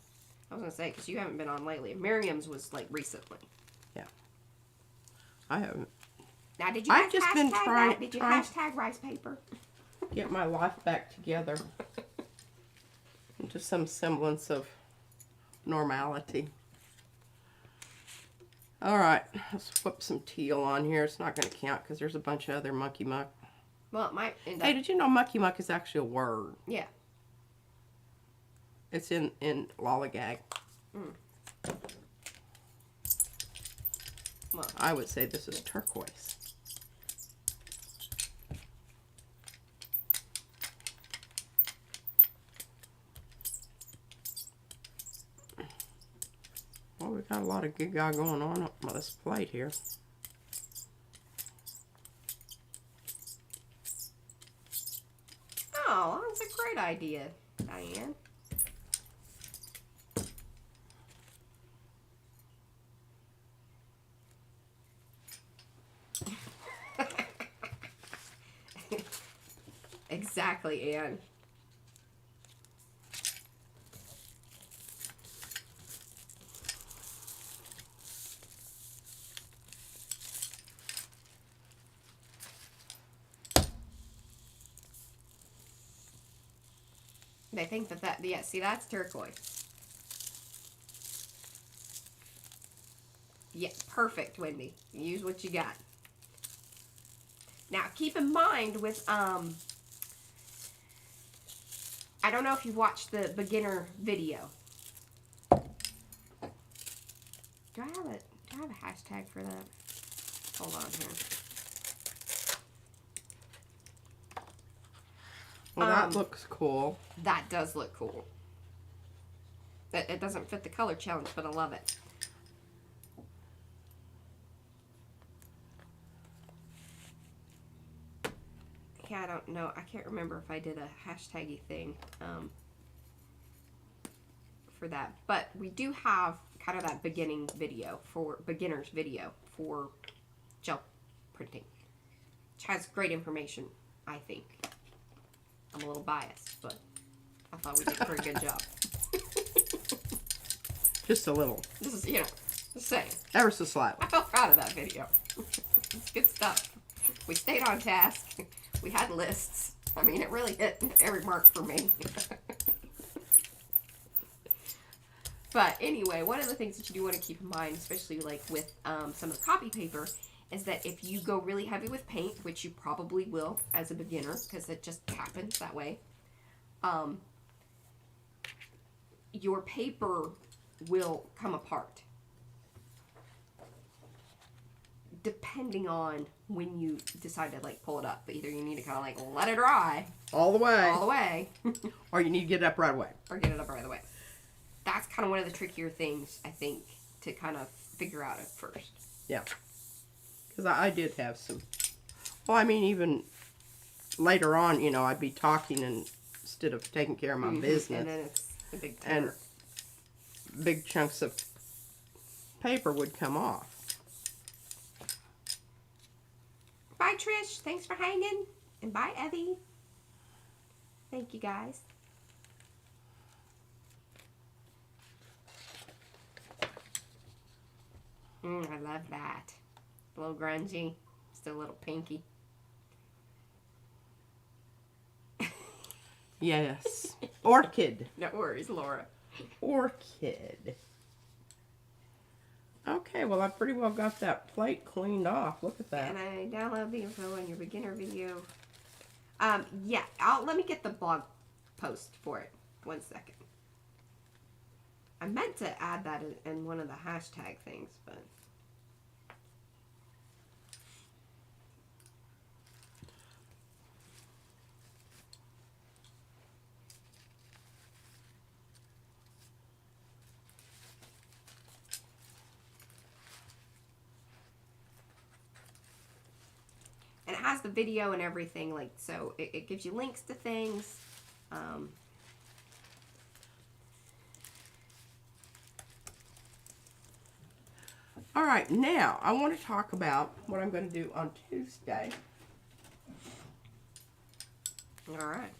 I was going to say, because you haven't been on lately. Miriam's was, like, recently. Yeah. I haven't. Now, did you I've guys just been hashtag trying- that? Did you trying- hashtag rice paper? Get my life back together into some semblance of normality. All right, let's whip some teal on here. It's not going to count because there's a bunch of other mucky muck. Well, it might end up. Hey, did you know mucky muck is actually a word? Yeah. It's in lollygag. Well, I would say this is turquoise. Well, we've got a lot of giga going on this plate here. oh, that's a great idea, Diane. Exactly, Anne. They think that yeah, see, that's turquoise. Yeah, perfect, Wendy. Use what you got. Now, keep in mind with, I don't know if you've watched the beginner video. Do I have a hashtag for that? Hold on here. Well, that looks cool. That does look cool. It doesn't fit the color challenge, but I love it. Yeah, I don't know. I can't remember if I did a hashtaggy thing for that. But we do have kind of that beginner's video for gel printing, which has great information, I think. I'm a little biased, but I thought we did a pretty good job. Just a little. This is, just saying. Ever so slightly. I felt proud of that video. It's good stuff. We stayed on task. We had lists. I mean, it really hit every mark for me. But anyway, one of the things that you do want to keep in mind, especially like with some of the copy paper, is that if you go really heavy with paint, which you probably will as a beginner, because it just happens that way, your paper will come apart. Depending on when you decide to like pull it up. But either you need to kind of like let it dry All the way. all the way, Or you need to get it up right away. or get it up right away. That's kind of one of the trickier things, I think, to kind of figure out at first. Yeah. Because I did have some. Well, I mean, even later on, I'd be talking instead of taking care of my business. And then it's a big And tear. big chunks of paper would come off. Bye, Trish. Thanks for hanging. And bye, Evie. Thank you, guys. I love that. A little grungy. Still a little pinky. Yes. Orchid. No worries, Laura. Orchid. Okay, well, I pretty well got that plate cleaned off. Look at that. And I download the info on your beginner video. Yeah, let me get the blog post for it. 1 second. I meant to add that in one of the hashtag things, but... And it has the video and everything, like, so it gives you links to things. All right, now I want to talk about what I'm going to do on Tuesday. All right.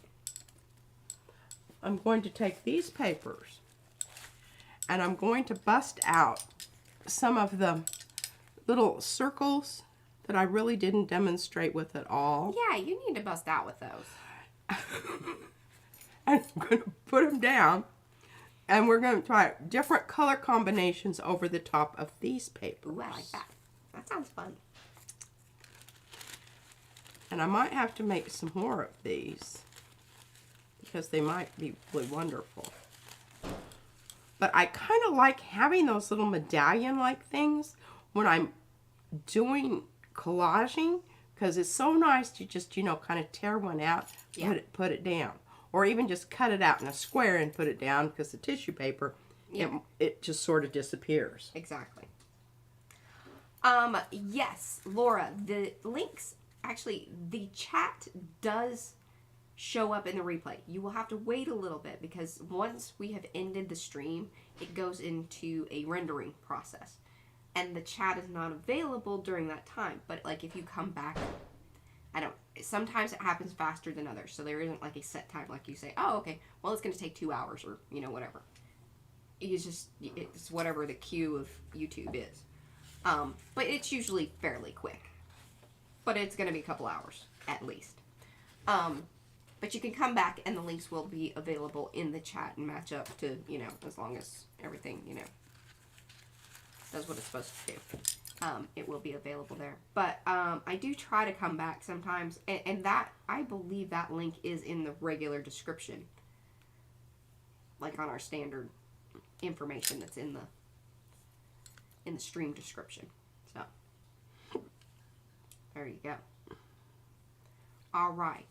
I'm going to take these papers and I'm going to bust out some of the little circles that I really didn't demonstrate with at all. Yeah, you need to bust out with those. And I'm going to put them down. And we're going to try different color combinations over the top of these papers. Ooh, I like that. That sounds fun. And I might have to make some more of these, because they might be really wonderful. But I kind of like having those little medallion-like things when I'm doing collaging, because it's so nice to just, you know, kind of tear one out, Yeah. put it down. Or even just cut it out in a square and put it down, because the tissue paper, Yeah. it just sort of disappears. Exactly. Yes, Laura, the links, actually, the chat does show up in the replay. You will have to wait a little bit, because once we have ended the stream, it goes into a rendering process. And the chat is not available during that time. But, like, if you come back, sometimes it happens faster than others. So there isn't, like, a set time. Like, you say, oh, okay, well, it's going to take 2 hours, or, you know, whatever. It's whatever the queue of YouTube is. But it's usually fairly quick. But it's going to be a couple hours, at least. But you can come back, and the links will be available in the chat and match up to, you know, as long as everything, you know, does what it's supposed to do. It will be available there. But I do try to come back sometimes, and that, I believe that link is in the regular description. Like on our standard information that's in the stream description. So, there you go. All right.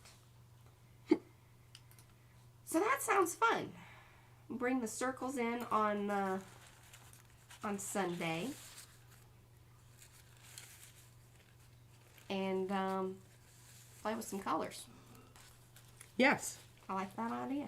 So that sounds fun. Bring the circles in on Sunday. And play with some colors. Yes. I like that idea.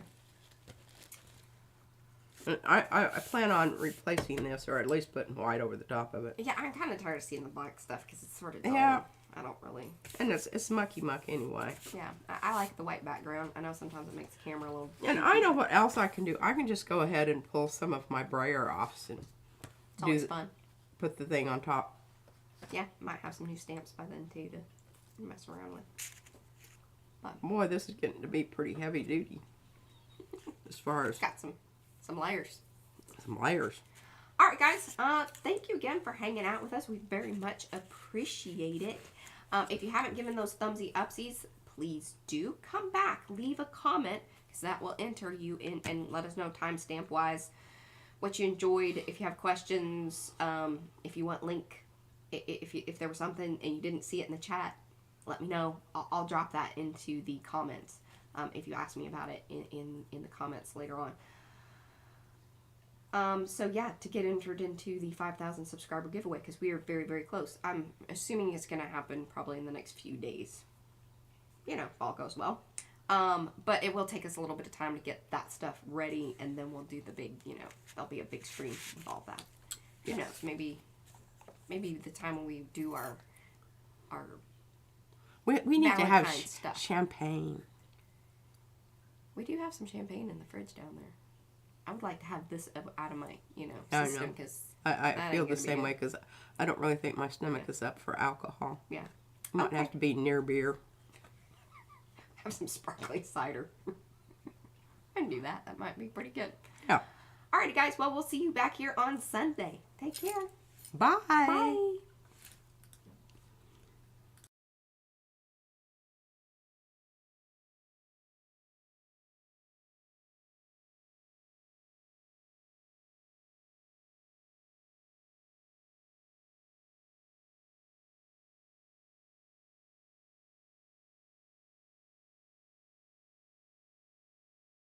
I plan on replacing this, or at least putting white over the top of it. Yeah, I'm kind of tired of seeing the black stuff because it's sort of dull. Yeah. I don't really. And it's mucky muck anyway. Yeah, I like the white background. I know sometimes it makes the camera a little... And I know what else I can do. I can just go ahead and pull some of my brayer offs and It's always fun. put the thing on top. Yeah, might have some new stamps by then too to mess around with. But Boy, this is getting to be pretty heavy duty. As far as got some layers. some layers. All right, guys. Thank you again for hanging out with us. We very much appreciate it. If you haven't given those thumbsy upsies, please do come back. Leave a comment, because that will enter you in and let us know timestamp wise what you enjoyed. If you have questions, if you want link, if there was something and you didn't see it in the chat, let me know. I'll drop that into the comments if you ask me about it in the comments later on. So yeah, to get entered into the 5,000 subscriber giveaway, because we are very, very close. I'm assuming it's going to happen probably in the next few days. You know, if all goes well. But it will take us a little bit of time to get that stuff ready, and then we'll do the big, you know, there'll be a big stream with all that. Who knows, maybe the time when we do our We need to have Valentine's stuff. champagne. We do have some champagne in the fridge down there. I would like to have this out of my, you know, I system, know. because I feel the same way, because I don't really think my stomach is up for alcohol. yeah. Might Okay. have to be near beer. Have some sparkling cider. I can do that. That might be pretty good. Yeah. Alrighty, guys. Well, we'll see you back here on Sunday. Take care. Bye. Bye.